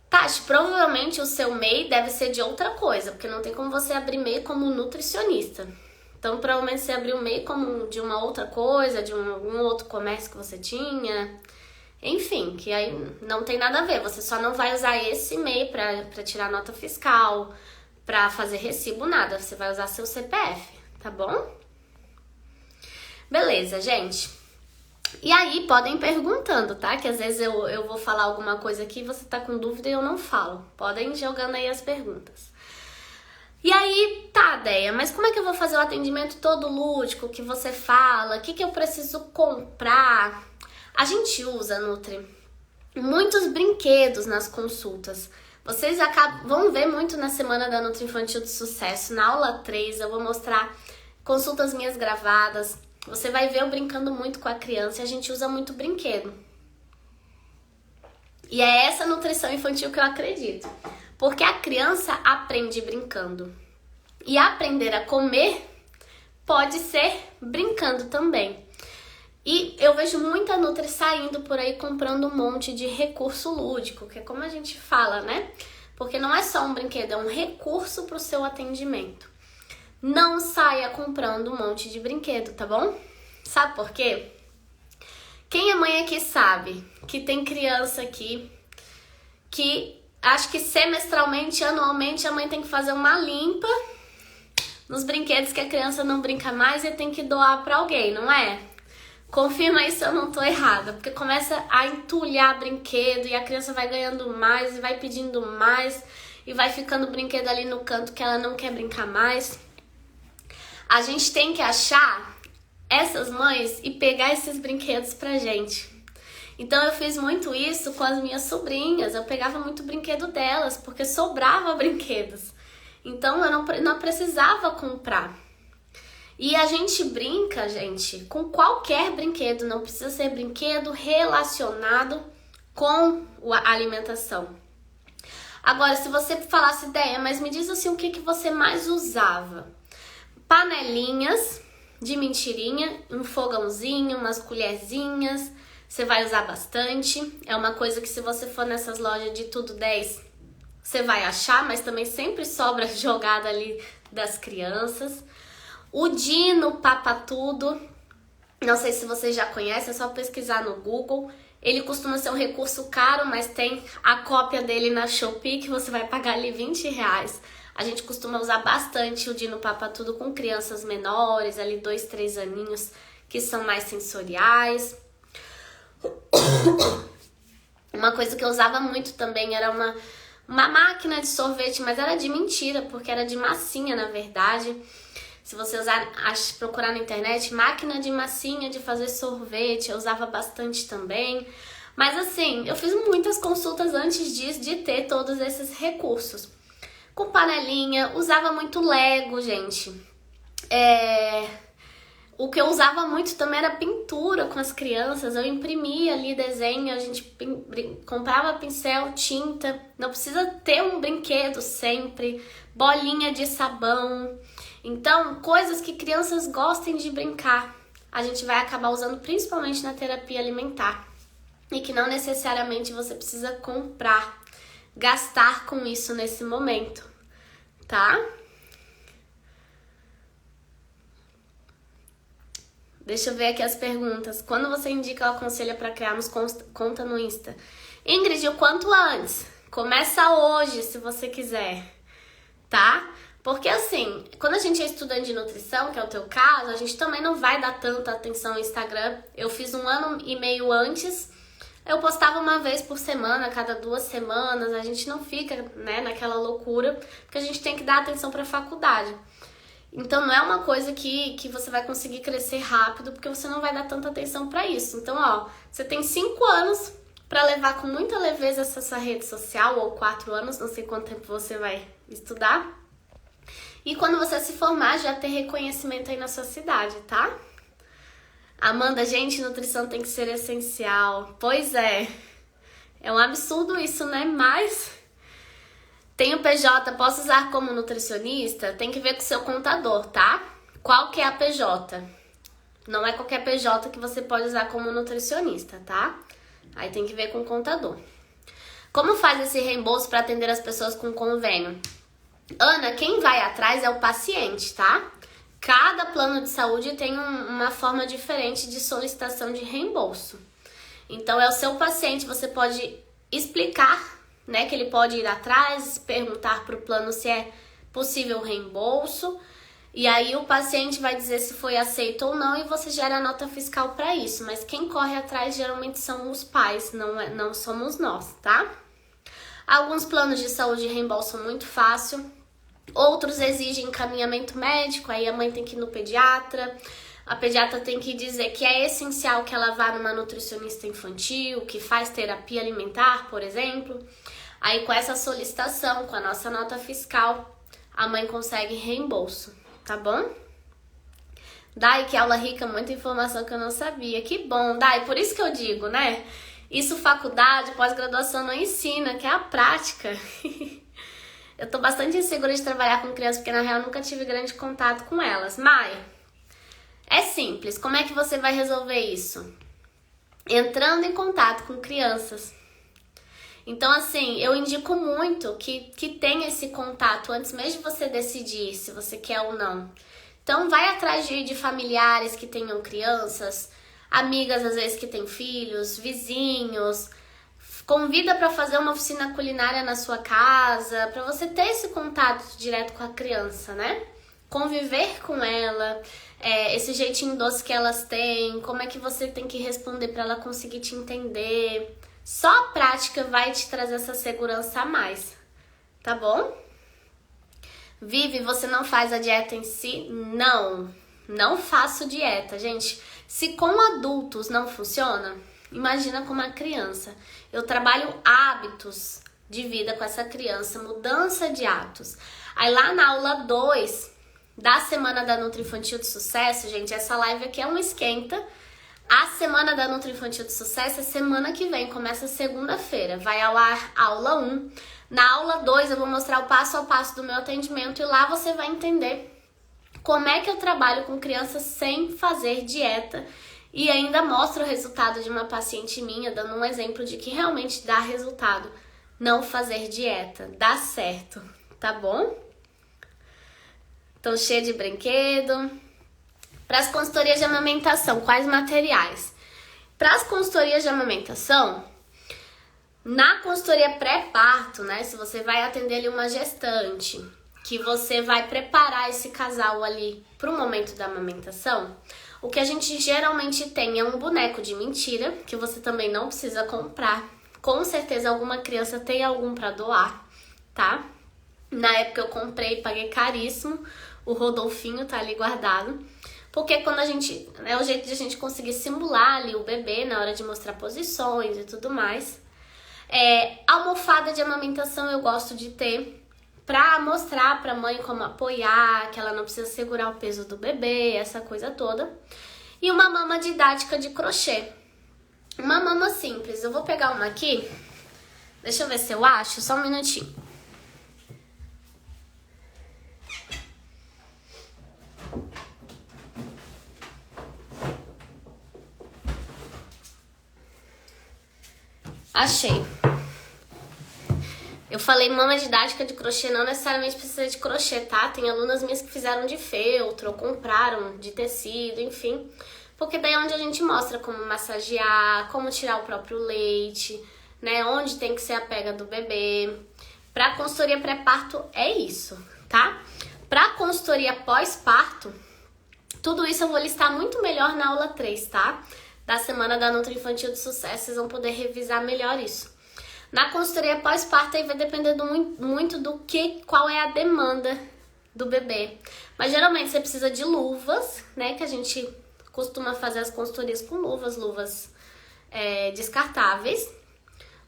Tati, provavelmente o seu MEI deve ser de outra coisa, porque não tem como você abrir MEI como nutricionista. Então, provavelmente você abriu o MEI como de uma outra coisa, de um outro comércio que você tinha. Enfim, que aí não tem nada a ver. Você só não vai usar esse MEI para tirar nota fiscal, para fazer recibo, nada. Você vai usar seu CPF, tá bom? Beleza, gente. E aí, podem ir perguntando, tá? Que às vezes eu vou falar alguma coisa aqui e você tá com dúvida e eu não falo. Podem ir jogando aí as perguntas. E aí, tá, Deia, mas como é que eu vou fazer o atendimento todo lúdico que você fala? O que eu preciso comprar? A gente usa, Nutri, muitos brinquedos nas consultas. Vocês vão ver muito na Semana da Nutri Infantil de Sucesso. Na aula 3 eu vou mostrar consultas minhas gravadas. Você vai ver eu brincando muito com a criança e a gente usa muito brinquedo. E é essa nutrição infantil que eu acredito. Porque a criança aprende brincando. E aprender a comer pode ser brincando também. E eu vejo muita Nutri saindo por aí comprando um monte de recurso lúdico, que é como a gente fala, né? Porque não é só um brinquedo, é um recurso para o seu atendimento. Não saia comprando um monte de brinquedo, tá bom? Sabe por quê? Quem é mãe aqui sabe que tem criança aqui que acho que semestralmente, anualmente, a mãe tem que fazer uma limpa nos brinquedos que a criança não brinca mais e tem que doar para alguém, não é? Confirma aí se eu não tô errada, porque começa a entulhar brinquedo e a criança vai ganhando mais e vai pedindo mais e vai ficando brinquedo ali no canto que ela não quer brincar mais. A gente tem que achar essas mães e pegar esses brinquedos pra gente. Então eu fiz muito isso com as minhas sobrinhas, eu pegava muito brinquedo delas, porque sobrava brinquedos. Então eu não precisava comprar. E a gente brinca, gente, com qualquer brinquedo, não precisa ser brinquedo relacionado com a alimentação. Agora, se você falasse, ideia, mas me diz assim, o que você mais usava? Panelinhas de mentirinha, um fogãozinho, umas colherzinhas, você vai usar bastante. É uma coisa que se você for nessas lojas de tudo 10, você vai achar, mas também sempre sobra jogada ali das crianças. O Dino Papa Tudo, não sei se vocês já conhecem, é só pesquisar no Google. Ele costuma ser um recurso caro, mas tem a cópia dele na Shopee, que você vai pagar ali R$20. A gente costuma usar bastante o Dino Papa Tudo com crianças menores, ali 2, 3 aninhos, que são mais sensoriais. Uma coisa que eu usava muito também era uma máquina de sorvete, mas era de mentira, porque era de massinha, na verdade. Se você procurar na internet, máquina de massinha de fazer sorvete, eu usava bastante também. Mas assim, eu fiz muitas consultas antes disso, de ter todos esses recursos. Com panelinha, usava muito Lego, gente. O que eu usava muito também era pintura com as crianças. Eu imprimia ali desenho, a gente comprava pincel, tinta. Não precisa ter um brinquedo sempre. Bolinha de sabão. Então, coisas que crianças gostem de brincar, a gente vai acabar usando principalmente na terapia alimentar. E que não necessariamente você precisa comprar, gastar com isso nesse momento, tá? Deixa eu ver aqui as perguntas. Quando você indica ou aconselha para criarmos conta no Insta? Ingrid, o quanto antes. Começa hoje, se você quiser, tá? Porque assim, quando a gente é estudante de nutrição, que é o teu caso, a gente também não vai dar tanta atenção ao Instagram. Eu fiz 1 ano e meio antes, eu postava uma vez por semana, cada 2 semanas, a gente não fica, né, naquela loucura, porque a gente tem que dar atenção para a faculdade. Então não é uma coisa que você vai conseguir crescer rápido, porque você não vai dar tanta atenção para isso. Então, ó, você tem 5 anos para levar com muita leveza essa rede social, ou 4 anos, não sei quanto tempo você vai estudar. E quando você se formar, já ter reconhecimento aí na sua cidade, tá? Amanda, gente, nutrição tem que ser essencial. Pois é. É um absurdo isso, né? Mas tem o PJ, posso usar como nutricionista? Tem que ver com o seu contador, tá? Qual que é a PJ? Não é qualquer PJ que você pode usar como nutricionista, tá? Aí tem que ver com o contador. Como faz esse reembolso para atender as pessoas com convênio? Ana, quem vai atrás é o paciente, tá? Cada plano de saúde tem uma forma diferente de solicitação de reembolso. Então, é o seu paciente, você pode explicar, né, que ele pode ir atrás, perguntar para o plano se é possível o reembolso. E aí, o paciente vai dizer se foi aceito ou não e você gera a nota fiscal para isso. Mas quem corre atrás geralmente são os pais, não somos nós, tá? Alguns planos de saúde reembolsam muito fácil. Outros exigem encaminhamento médico, aí a mãe tem que ir no pediatra. A pediatra tem que dizer que é essencial que ela vá numa nutricionista infantil, que faz terapia alimentar, por exemplo. Aí com essa solicitação, com a nossa nota fiscal, a mãe consegue reembolso, tá bom? Dai, que aula rica, muita informação que eu não sabia. Que bom, Dai, por isso que eu digo, né? Isso faculdade, pós-graduação não ensina, que é a prática. Eu tô bastante insegura de trabalhar com crianças, porque na real eu nunca tive grande contato com elas. Mas é simples, como é que você vai resolver isso? Entrando em contato com crianças. Então, assim, eu indico muito que tenha esse contato antes mesmo de você decidir se você quer ou não. Então, vai atrás de familiares que tenham crianças, amigas às vezes que têm filhos, vizinhos. Convida para fazer uma oficina culinária na sua casa, para você ter esse contato direto com a criança, né? Conviver com ela, esse jeitinho doce que elas têm, como é que você tem que responder para ela conseguir te entender. Só a prática vai te trazer essa segurança a mais, tá bom? Vivi, você não faz a dieta em si? Não faço dieta, gente. Se com adultos não funciona, imagina com uma criança. Eu trabalho hábitos de vida com essa criança, mudança de hábitos. Aí lá na aula 2 da Semana da Nutri Infantil de Sucesso, gente, essa live aqui é um esquenta. A Semana da Nutri Infantil de Sucesso é semana que vem, começa segunda-feira. Vai ao ar aula 1. Na aula 2 eu vou mostrar o passo a passo do meu atendimento e lá você vai entender como é que eu trabalho com crianças sem fazer dieta. E ainda mostra o resultado de uma paciente minha, dando um exemplo de que realmente dá resultado não fazer dieta. Dá certo, tá bom? Tô cheia de brinquedo. Para as consultorias de amamentação, quais materiais? Para as consultorias de amamentação, na consultoria pré-parto, né? Se você vai atender ali uma gestante, que você vai preparar esse casal ali para o momento da amamentação, o que a gente geralmente tem é um boneco de mentira, que você também não precisa comprar. Com certeza alguma criança tem algum para doar, tá? Na época eu comprei, paguei caríssimo. O Rodolfinho tá ali guardado. Porque quando a gente... é o jeito de a gente conseguir simular ali o bebê na hora de mostrar posições e tudo mais. Almofada de amamentação eu gosto de ter pra mostrar pra mãe como apoiar, que ela não precisa segurar o peso do bebê, essa coisa toda. E uma mama didática de crochê. Uma mama simples. Eu vou pegar uma aqui. Deixa eu ver se eu acho, só um minutinho. Achei. Eu falei mama didática de crochê, não necessariamente precisa de crochê, tá? Tem alunas minhas que fizeram de feltro, ou compraram de tecido, enfim. Porque daí é onde a gente mostra como massagear, como tirar o próprio leite, né? Onde tem que ser a pega do bebê. Pra consultoria pré-parto é isso, tá? Pra consultoria pós-parto, tudo isso eu vou listar muito melhor na aula 3, tá? Da Semana da Nutri Infantil de Sucesso, vocês vão poder revisar melhor isso. Na consultoria pós-parto aí vai depender muito do qual é a demanda do bebê. Mas geralmente você precisa de luvas, né? Que a gente costuma fazer as consultorias com luvas descartáveis.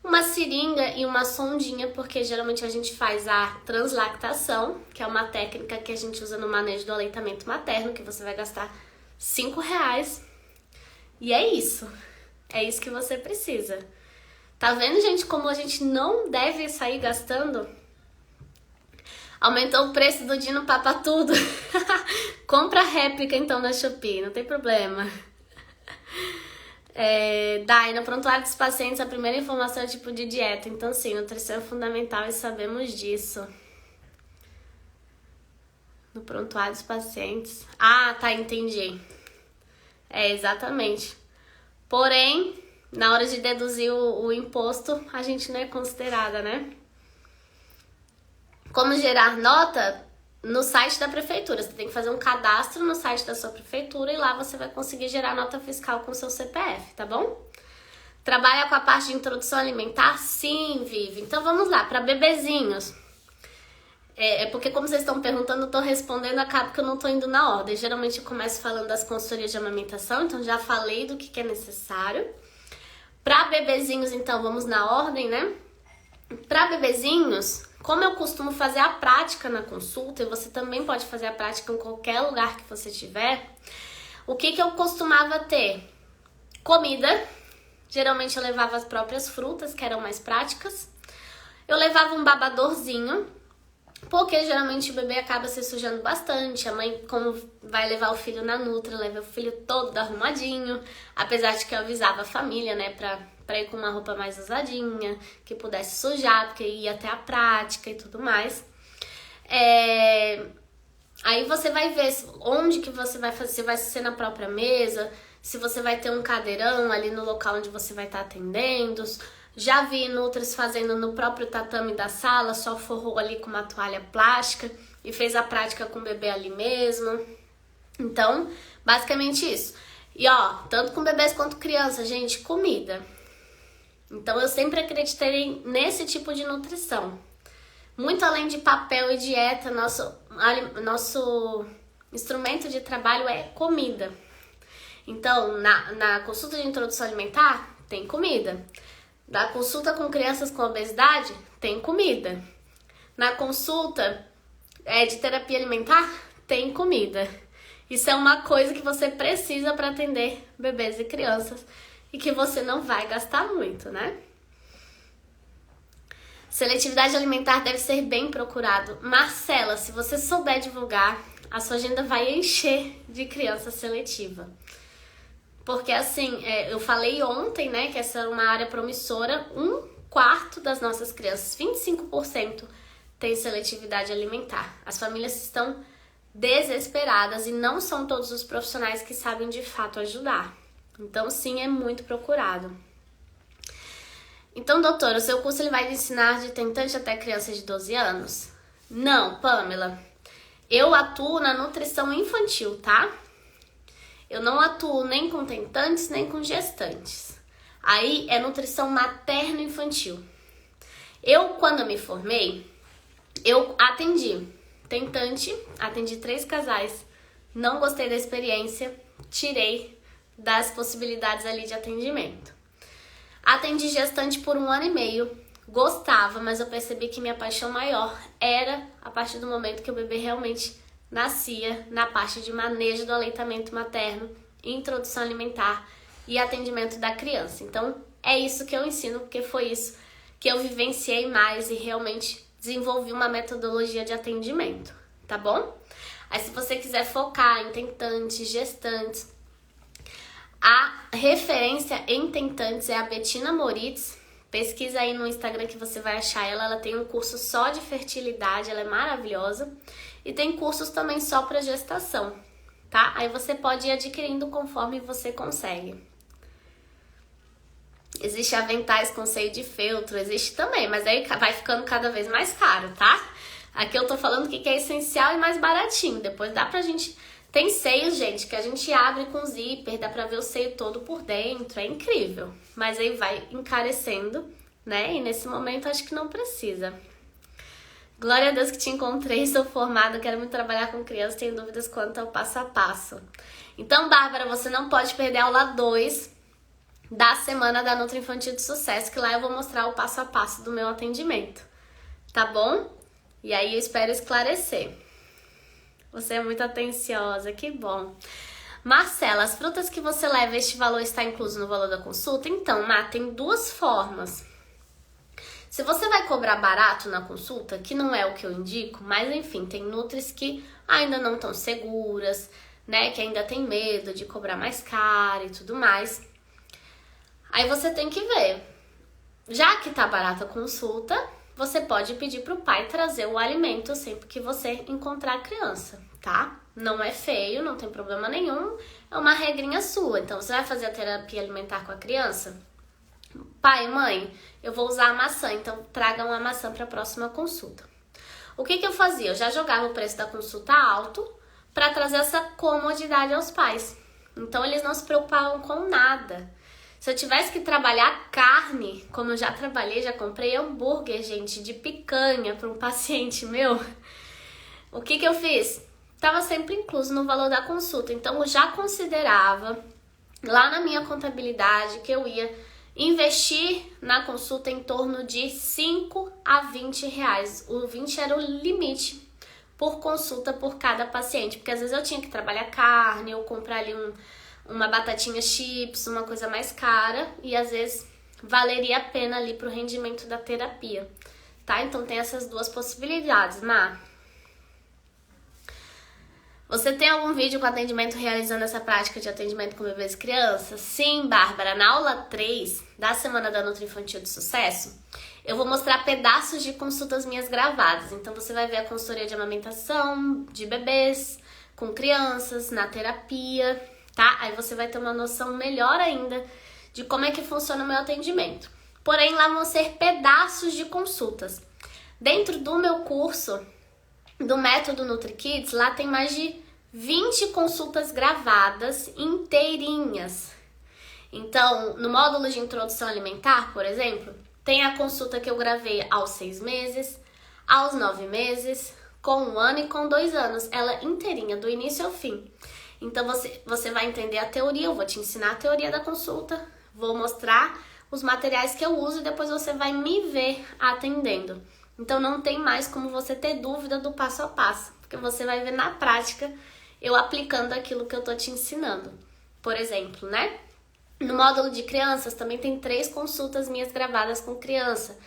Uma seringa e uma sondinha, porque geralmente a gente faz a translactação, que é uma técnica que a gente usa no manejo do aleitamento materno, que você vai gastar R$5. E é isso. É isso que você precisa. Tá vendo, gente, como a gente não deve sair gastando? Aumentou o preço do Dino Papa tudo. Compra réplica então na Shopee, não tem problema. Dai, no prontuário dos pacientes, a primeira informação é tipo de dieta. Então, sim, nutrição é fundamental e sabemos disso. No prontuário dos pacientes. Ah, tá, entendi. Exatamente. Porém, na hora de deduzir o imposto, a gente não é considerada, né? Como gerar nota? No site da prefeitura. Você tem que fazer um cadastro no site da sua prefeitura e lá você vai conseguir gerar nota fiscal com o seu CPF, tá bom? Trabalha com a parte de introdução alimentar? Sim, Vivi. Então vamos lá, para bebezinhos. Porque como vocês estão perguntando, eu tô respondendo, acaba que eu não tô indo na ordem. Geralmente eu começo falando das consultorias de amamentação, então já falei do que é necessário. Para bebezinhos, então, vamos na ordem, né? Para bebezinhos, como eu costumo fazer a prática na consulta, e você também pode fazer a prática em qualquer lugar que você tiver, o que eu costumava ter? Comida, geralmente eu levava as próprias frutas, que eram mais práticas. Eu levava um babadorzinho, porque geralmente o bebê acaba se sujando bastante. A mãe, como vai levar o filho na Nutra, leva o filho todo arrumadinho. Apesar de que eu avisava a família, né, pra ir com uma roupa mais usadinha, que pudesse sujar, porque ia até a prática e tudo mais. Aí você vai ver onde que você vai fazer, se vai ser na própria mesa, se você vai ter um cadeirão ali no local onde você vai estar atendendo. Já vi Nutris fazendo no próprio tatame da sala, só forrou ali com uma toalha plástica e fez a prática com o bebê ali mesmo. Então, basicamente isso. E ó, tanto com bebês quanto criança, gente, comida. Então eu sempre acreditei nesse tipo de nutrição. Muito além de papel e dieta, nosso instrumento de trabalho é comida. Então, na consulta de introdução alimentar, tem comida. Na consulta com crianças com obesidade, tem comida. Na consulta de terapia alimentar, tem comida. Isso é uma coisa que você precisa para atender bebês e crianças e que você não vai gastar muito, né? Seletividade alimentar deve ser bem procurado. Marcela, se você souber divulgar, a sua agenda vai encher de criança seletiva. Porque assim, eu falei ontem, né, que essa é uma área promissora, 1/4 das nossas crianças, 25%, tem seletividade alimentar. As famílias estão desesperadas e não são todos os profissionais que sabem de fato ajudar. Então sim, é muito procurado. Então, doutora, o seu curso ele vai ensinar de tentante até crianças de 12 anos? Não, Pamela. Eu atuo na nutrição infantil, tá? Eu não atuo nem com tentantes, nem com gestantes. Aí é nutrição materno-infantil. Eu, quando eu me formei, eu atendi tentante, atendi 3 casais, não gostei da experiência, tirei das possibilidades ali de atendimento. Atendi gestante por 1 ano e meio, gostava, mas eu percebi que minha paixão maior era a partir do momento que o bebê realmente nascia na parte de manejo do aleitamento materno, introdução alimentar e atendimento da criança. Então, é isso que eu ensino, porque foi isso que eu vivenciei mais e realmente desenvolvi uma metodologia de atendimento, tá bom? Aí, se você quiser focar em tentantes, gestantes, a referência em tentantes é a Bettina Moritz. Pesquisa aí no Instagram que você vai achar ela. Ela tem um curso só de fertilidade, ela é maravilhosa. E tem cursos também só para gestação, tá? Aí você pode ir adquirindo conforme você consegue. Existe aventais com seio de feltro, existe também, mas aí vai ficando cada vez mais caro, tá? Aqui eu tô falando que é essencial e mais baratinho. Depois dá pra gente... Tem seios, gente, que a gente abre com zíper, dá pra ver o seio todo por dentro, é incrível. Mas aí vai encarecendo, né? E nesse momento acho que não precisa. Glória a Deus que te encontrei, sou formada, quero muito trabalhar com crianças, tenho dúvidas quanto ao passo a passo. Então, Bárbara, você não pode perder a aula 2 da semana da Nutri Infantil de Sucesso, que lá eu vou mostrar o passo a passo do meu atendimento, tá bom? E aí eu espero esclarecer. Você é muito atenciosa, que bom. Marcela, as frutas que você leva, este valor está incluso no valor da consulta? Então, Má, tem duas formas. Se você vai cobrar barato na consulta, que não é o que eu indico, mas enfim, tem nutris que ainda não estão seguras, né? Que ainda tem medo de cobrar mais caro e tudo mais. Aí você tem que ver. Já que tá barata a consulta, você pode pedir pro pai trazer o alimento sempre que você encontrar a criança, tá? Não é feio, não tem problema nenhum, é uma regrinha sua. Então, você vai fazer a terapia alimentar com a criança? Pai, mãe, eu vou usar a maçã, então tragam a maçã para a próxima consulta. O que eu fazia? Eu já jogava o preço da consulta alto para trazer essa comodidade aos pais. Então, eles não se preocupavam com nada. Se eu tivesse que trabalhar carne, como eu já trabalhei, já comprei hambúrguer, gente, de picanha para um paciente meu, o que eu fiz? Estava sempre incluso no valor da consulta. Então, eu já considerava lá na minha contabilidade que eu ia investir na consulta em torno de 5 a 20 reais. O 20 era o limite por consulta por cada paciente, porque às vezes eu tinha que trabalhar carne ou comprar ali uma batatinha chips, uma coisa mais cara, e às vezes valeria a pena ali pro rendimento da terapia, tá? Então tem essas duas possibilidades, Má. Você tem algum vídeo com atendimento realizando essa prática de atendimento com bebês e crianças? Sim, Bárbara. Na aula 3 da Semana da Nutri Infantil de Sucesso, eu vou mostrar pedaços de consultas minhas gravadas. Então, você vai ver a consultoria de amamentação, de bebês, com crianças, na terapia, tá? Aí você vai ter uma noção melhor ainda de como é que funciona o meu atendimento. Porém, lá vão ser pedaços de consultas. Dentro do meu curso do Método NutriKids, lá tem mais de 20 consultas gravadas inteirinhas. Então, no módulo de introdução alimentar, por exemplo, tem a consulta que eu gravei aos 6 meses, aos 9 meses, com 1 ano e com 2 anos. Ela inteirinha, do início ao fim. Então, você vai entender a teoria, eu vou te ensinar a teoria da consulta, vou mostrar os materiais que eu uso e depois você vai me ver atendendo. Então, não tem mais como você ter dúvida do passo a passo, porque você vai ver na prática eu aplicando aquilo que eu tô te ensinando. Por exemplo, né? No módulo de crianças também tem 3 consultas minhas gravadas com criança.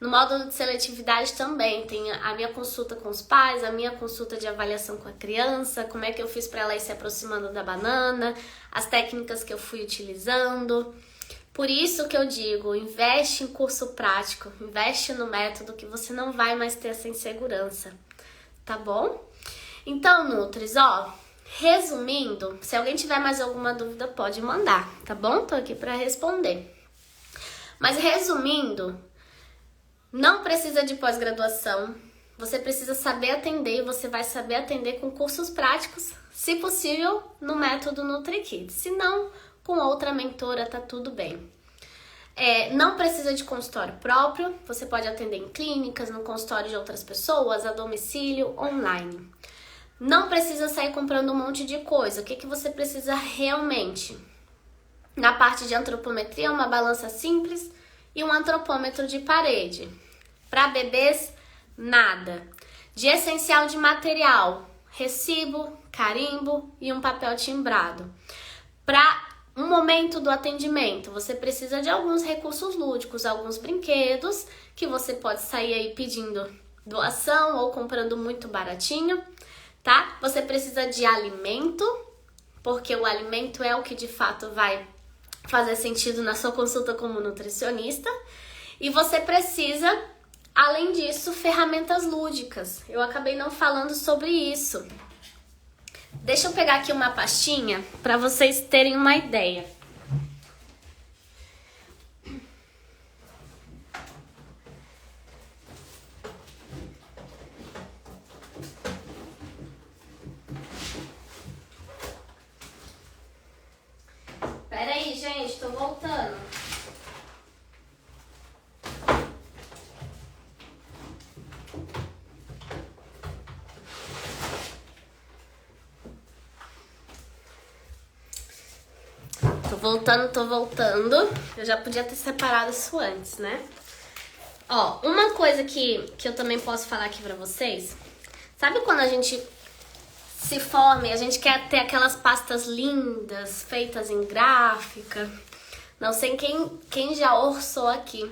No módulo de seletividade também tem a minha consulta com os pais, a minha consulta de avaliação com a criança, como é que eu fiz para ela ir se aproximando da banana, as técnicas que eu fui utilizando. Por isso que eu digo, investe em curso prático, investe no método que você não vai mais ter essa insegurança, tá bom? Então, Nutris, ó, resumindo, se alguém tiver mais alguma dúvida pode mandar, tá bom? Tô aqui para responder. Mas resumindo, não precisa de pós-graduação, você precisa saber atender e você vai saber atender com cursos práticos, se possível, no método NutriKids. Se não, com outra mentora tá tudo bem. Não precisa de consultório próprio, você pode atender em clínicas, no consultório de outras pessoas, a domicílio, online. Não precisa sair comprando um monte de coisa. O que você precisa realmente? Na parte de antropometria, uma balança simples e um antropômetro de parede. Para bebês, nada. De essencial de material, recibo, carimbo e um papel timbrado. Para um momento do atendimento, você precisa de alguns recursos lúdicos, alguns brinquedos, que você pode sair aí pedindo doação ou comprando muito baratinho, tá? Você precisa de alimento, porque o alimento é o que de fato vai fazer sentido na sua consulta como nutricionista. E você precisa, além disso, ferramentas lúdicas. Eu acabei não falando sobre isso. Deixa eu pegar aqui uma pastinha para vocês terem uma ideia. Pera aí, gente, tô voltando. Tô voltando. Eu já podia ter separado isso antes, né? Ó, uma coisa que eu também posso falar aqui pra vocês. Sabe quando a gente se forma e a gente quer ter aquelas pastas lindas, feitas em gráfica. Não sei quem já orçou aqui,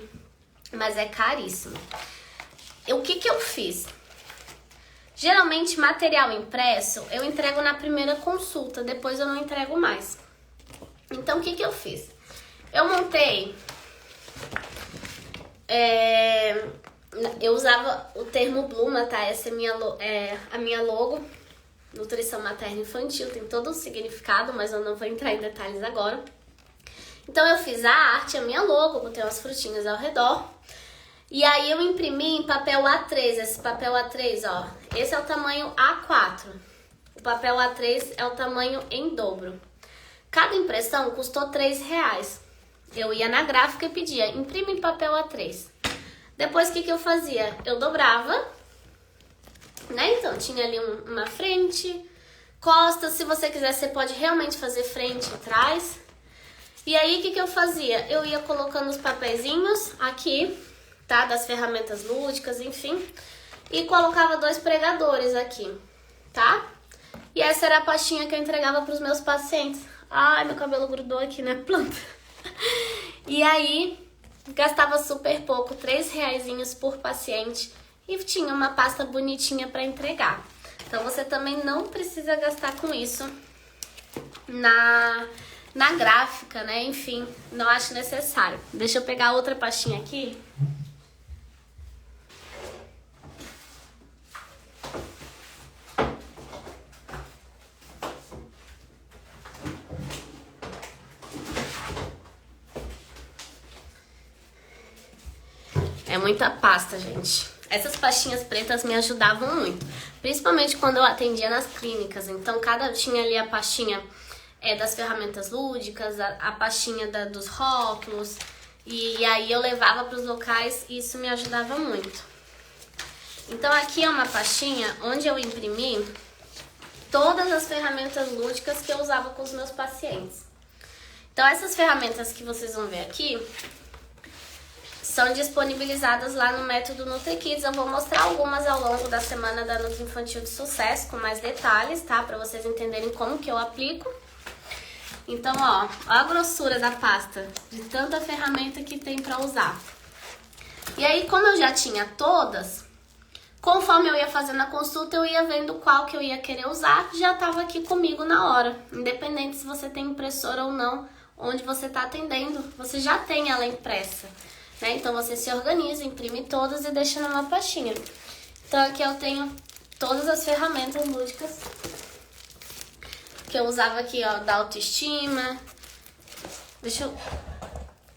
mas é caríssimo. O que eu fiz? Geralmente, material impresso, eu entrego na primeira consulta, depois eu não entrego mais. Então, o que eu fiz? Eu montei... eu usava o termo Bluma, tá? Essa é a minha logo. Nutrição materna infantil, tem todo um significado, mas eu não vou entrar em detalhes agora. Então, eu fiz a arte, a minha logo, botei umas frutinhas ao redor. E aí eu imprimi em papel A3, esse papel A3, ó, esse é o tamanho A4, o papel A3 é o tamanho em dobro. Cada impressão custou R$3. Eu ia na gráfica e pedia, imprime em papel A3. Depois o que eu fazia? Eu dobrava, né, então tinha ali uma frente, costas, se você quiser você pode realmente fazer frente e atrás. E aí o que eu fazia? Eu ia colocando os papeizinhos aqui, tá? Das ferramentas lúdicas, enfim. E colocava 2 pregadores aqui, tá? E essa era a pastinha que eu entregava pros meus pacientes. Ai, meu cabelo grudou aqui na planta. E aí, gastava super pouco, R$3 por paciente. E tinha uma pasta bonitinha pra entregar. Então, você também não precisa gastar com isso na gráfica, né? Enfim, não acho necessário. Deixa eu pegar outra pastinha aqui. É muita pasta, gente. Essas pastinhas pretas me ajudavam muito. Principalmente quando eu atendia nas clínicas. Então, tinha ali a pastinha das ferramentas lúdicas, a pastinha dos rótulos. E aí eu levava para os locais e isso me ajudava muito. Então, aqui é uma pastinha onde eu imprimi todas as ferramentas lúdicas que eu usava com os meus pacientes. Então, essas ferramentas que vocês vão ver aqui são disponibilizadas lá no Método NutriKids. Eu vou mostrar algumas ao longo da semana da Nutri Infantil de Sucesso, com mais detalhes, tá? Pra vocês entenderem como que eu aplico. Então, ó a grossura da pasta, de tanta ferramenta que tem pra usar. E aí, como eu já tinha todas, conforme eu ia fazendo a consulta, eu ia vendo qual que eu ia querer usar, já tava aqui comigo na hora. Independente se você tem impressora ou não, onde você tá atendendo, você já tem ela impressa. Né? Então você se organiza, imprime todas e deixa numa pastinha. Então aqui eu tenho todas as ferramentas lúdicas que eu usava aqui, ó, da autoestima. Deixa eu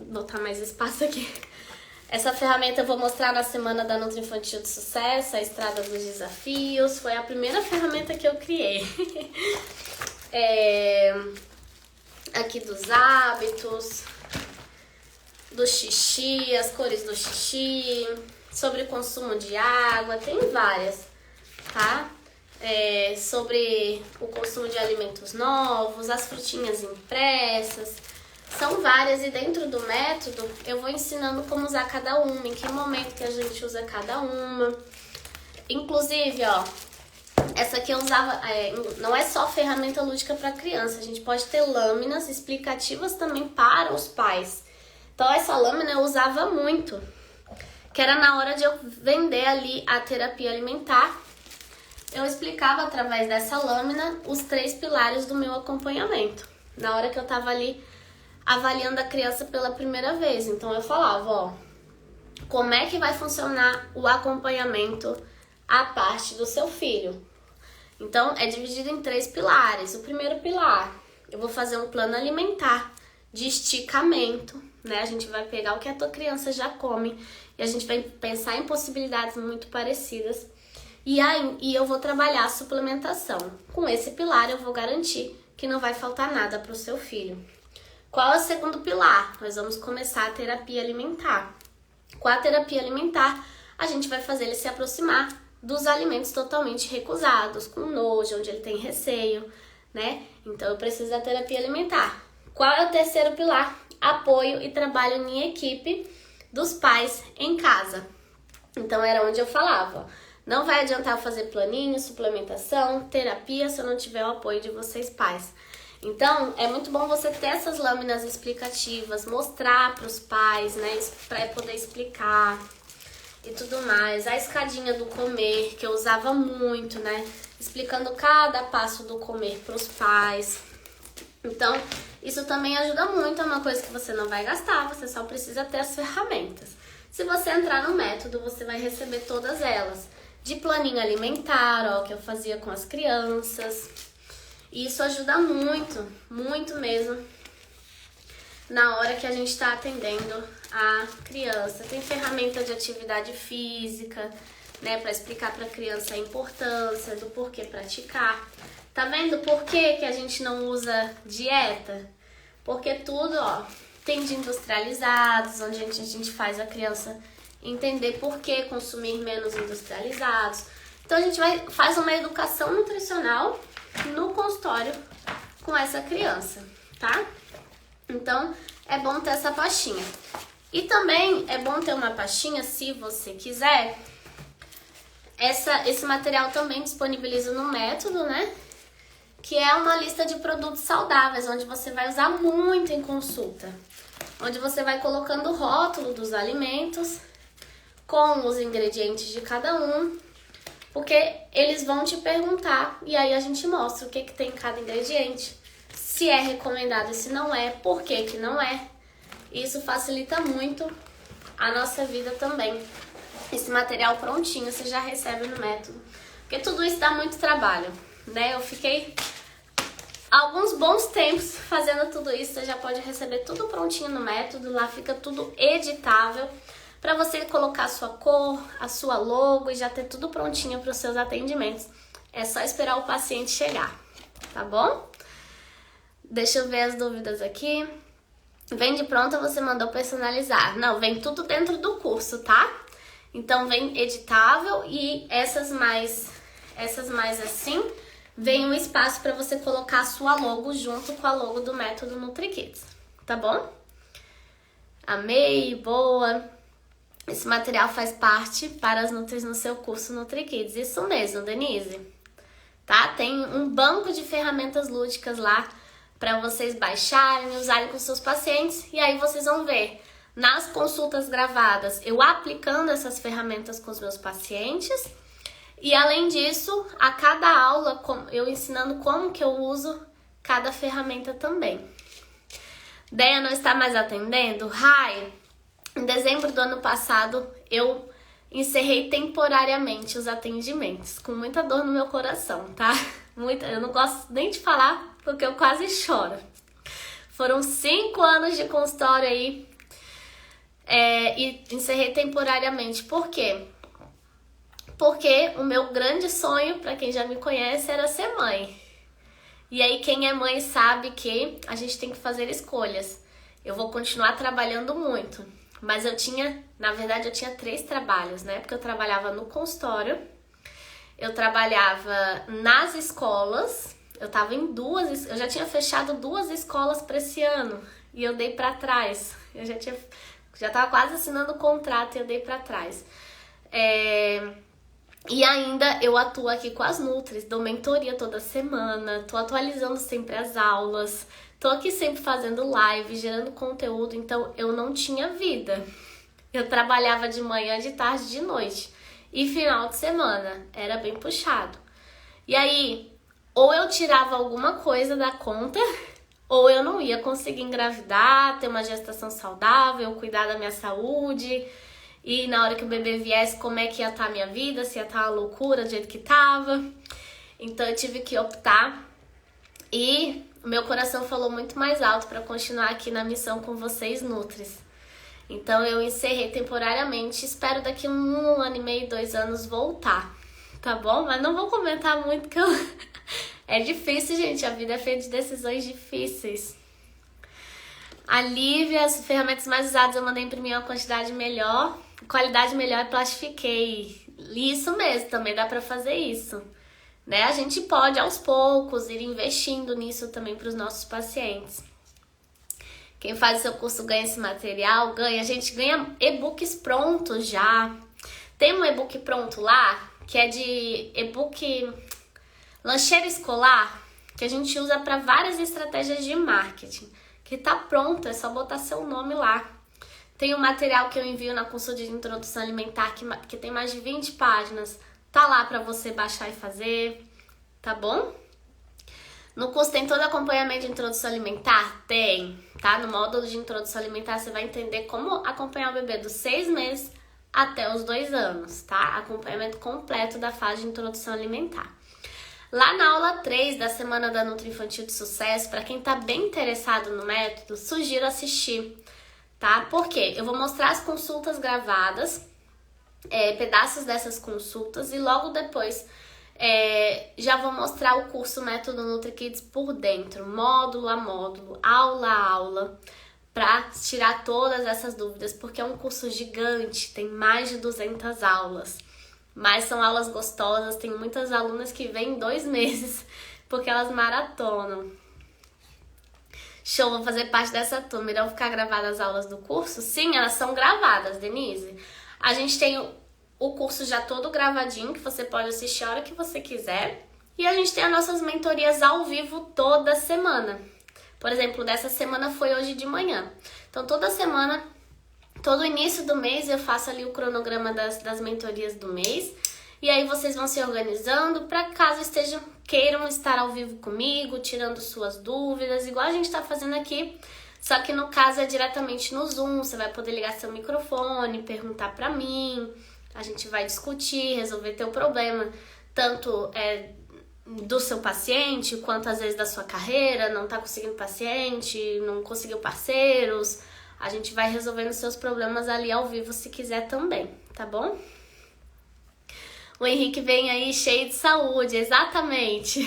botar mais espaço aqui. Essa ferramenta eu vou mostrar na semana da Nutri Infantil de Sucesso, a Estrada dos Desafios. Foi a primeira ferramenta que eu criei. Aqui dos hábitos, do xixi, as cores do xixi, sobre consumo de água, tem várias, tá? Sobre o consumo de alimentos novos, as frutinhas impressas, são várias e dentro do método eu vou ensinando como usar cada uma, em que momento que a gente usa cada uma. Inclusive, ó, essa aqui eu usava, não é só ferramenta lúdica para criança, a gente pode ter lâminas explicativas também para os pais. Então, essa lâmina eu usava muito, que era na hora de eu vender ali a terapia alimentar. Eu explicava através dessa lâmina os 3 pilares do meu acompanhamento. Na hora que eu tava ali avaliando a criança pela primeira vez. Então, eu falava, ó, como é que vai funcionar o acompanhamento à parte do seu filho. Então, é dividido em 3 pilares. O primeiro pilar, eu vou fazer um plano alimentar de esticamento, né? A gente vai pegar o que a tua criança já come e a gente vai pensar em possibilidades muito parecidas. E eu vou trabalhar a suplementação. Com esse pilar, eu vou garantir que não vai faltar nada para o seu filho. Qual é o segundo pilar? Nós vamos começar a terapia alimentar. Com a terapia alimentar, a gente vai fazer ele se aproximar dos alimentos totalmente recusados, com nojo, onde ele tem receio, né? Então, eu preciso da terapia alimentar. Qual é o terceiro pilar? Apoio e trabalho em equipe dos pais em casa. Então, era onde eu falava. Não vai adiantar fazer planinho, suplementação, terapia se eu não tiver o apoio de vocês pais. Então, é muito bom você ter essas lâminas explicativas, mostrar para os pais, né, para poder explicar e tudo mais. A escadinha do comer, que eu usava muito, né, explicando cada passo do comer para os pais. Então, isso também ajuda muito, é uma coisa que você não vai gastar, você só precisa ter as ferramentas. Se você entrar no método, você vai receber todas elas. De planinho alimentar, ó, que eu fazia com as crianças. E isso ajuda muito, muito mesmo, na hora que a gente está atendendo a criança. Tem ferramenta de atividade física, né, para explicar para a criança a importância do porquê praticar. Tá vendo por que a gente não usa dieta? Porque tudo, ó, tem de industrializados, onde a gente faz a criança entender por que consumir menos industrializados. Então a gente faz uma educação nutricional no consultório com essa criança, tá? Então é bom ter essa pastinha. E também é bom ter uma pastinha, se você quiser. Esse material também disponibiliza no método, né? Que é uma lista de produtos saudáveis, onde você vai usar muito em consulta. Onde você vai colocando o rótulo dos alimentos com os ingredientes de cada um, porque eles vão te perguntar e aí a gente mostra o que tem em cada ingrediente, se é recomendado e se não é, por que que não é. Isso facilita muito a nossa vida também. Esse material prontinho você já recebe no método, porque tudo isso dá muito trabalho, né? Eu fiquei alguns bons tempos fazendo tudo isso, você já pode receber tudo prontinho no método, lá fica tudo editável, para você colocar a sua cor, a sua logo e já ter tudo prontinho para os seus atendimentos. É só esperar o paciente chegar, tá bom? Deixa eu ver as dúvidas aqui. Vem de pronta, você mandou personalizar. Não, vem tudo dentro do curso, tá? Então vem editável e essas mais assim, vem um espaço para você colocar a sua logo junto com a logo do método NutriKids, tá bom? Amei, boa! Esse material faz parte para as nutris no seu curso NutriKids. Isso mesmo, Denise. Tá? Tem um banco de ferramentas lúdicas lá para vocês baixarem e usarem com seus pacientes. E aí vocês vão ver nas consultas gravadas eu aplicando essas ferramentas com os meus pacientes. E além disso, a cada aula eu ensinando como que eu uso cada ferramenta também. Deia não está mais atendendo? Rai, em dezembro do ano passado eu encerrei temporariamente os atendimentos, com muita dor no meu coração, tá? Eu não gosto nem de falar porque eu quase choro. Foram 5 anos de consultório aí e encerrei temporariamente. Por quê? Porque o meu grande sonho, para quem já me conhece, era ser mãe. E aí quem é mãe sabe que a gente tem que fazer escolhas. Eu vou continuar trabalhando muito, mas na verdade eu tinha 3 trabalhos, né? Porque eu trabalhava no consultório, eu trabalhava nas escolas, eu já tinha fechado 2 escolas para esse ano e eu dei para trás. Eu já tava quase assinando o contrato e eu dei para trás. E ainda eu atuo aqui com as Nutris, dou mentoria toda semana, tô atualizando sempre as aulas, tô aqui sempre fazendo live, gerando conteúdo, então eu não tinha vida. Eu trabalhava de manhã, de tarde, de noite e final de semana, era bem puxado. E aí, ou eu tirava alguma coisa da conta, ou eu não ia conseguir engravidar, ter uma gestação saudável, cuidar da minha saúde. E na hora que o bebê viesse, como é que ia estar a minha vida, se ia estar uma loucura do jeito que tava. Então eu tive que optar e o meu coração falou muito mais alto para continuar aqui na missão com vocês, Nutris. Então eu encerrei temporariamente, espero daqui 1 ano e meio, 2 anos voltar, tá bom? Mas não vou comentar muito que é difícil, gente, a vida é feita de decisões difíceis. A Lívia, as ferramentas mais usadas eu mandei imprimir uma quantidade melhor, qualidade melhor e plastifiquei. Isso mesmo, também dá pra fazer isso, né? A gente pode aos poucos ir investindo nisso também para os nossos pacientes. Quem faz o seu curso ganha esse material, ganha. A gente ganha e-books prontos já. Tem um e-book pronto lá? que é de e-book lancheira escolar, que a gente usa para várias estratégias de marketing, que tá pronto, é só botar seu nome lá. Tem um material que eu envio na consulta de introdução alimentar, que tem mais de 20 páginas, tá lá para você baixar e fazer, tá bom? No curso tem todo acompanhamento de introdução alimentar? Tem, tá? No módulo de introdução alimentar você vai entender como acompanhar o bebê dos 6 meses até os 2 anos, tá? Acompanhamento completo da fase de introdução alimentar. Lá na aula 3 da Semana da Nutri Infantil de Sucesso, para quem tá bem interessado no método, sugiro assistir, tá? Porque eu vou mostrar as consultas gravadas, pedaços dessas consultas, e logo depois já vou mostrar o curso Método NutriKids por dentro, módulo a módulo, aula a aula, para tirar todas essas dúvidas, porque é um curso gigante, tem mais de 200 aulas, mas são aulas gostosas, tem muitas alunas que vêm 2 meses, porque elas maratonam. Show, vou fazer parte dessa turma. Irão ficar gravadas as aulas do curso? Sim, elas são gravadas, Denise. A gente tem o curso já todo gravadinho, que você pode assistir a hora que você quiser. E a gente tem as nossas mentorias ao vivo toda semana. Por exemplo, dessa semana foi hoje de manhã. Então, toda semana, todo início do mês, eu faço ali o cronograma das mentorias do mês. E aí vocês vão se organizando para caso queiram estar ao vivo comigo, tirando suas dúvidas, igual a gente está fazendo aqui. Só que no caso é diretamente no Zoom, você vai poder ligar seu microfone, perguntar para mim, a gente vai discutir, resolver teu problema, tanto do seu paciente, quanto às vezes da sua carreira, não tá conseguindo paciente, não conseguiu parceiros. A gente vai resolvendo seus problemas ali ao vivo se quiser também, tá bom? O Henrique vem aí cheio de saúde, exatamente.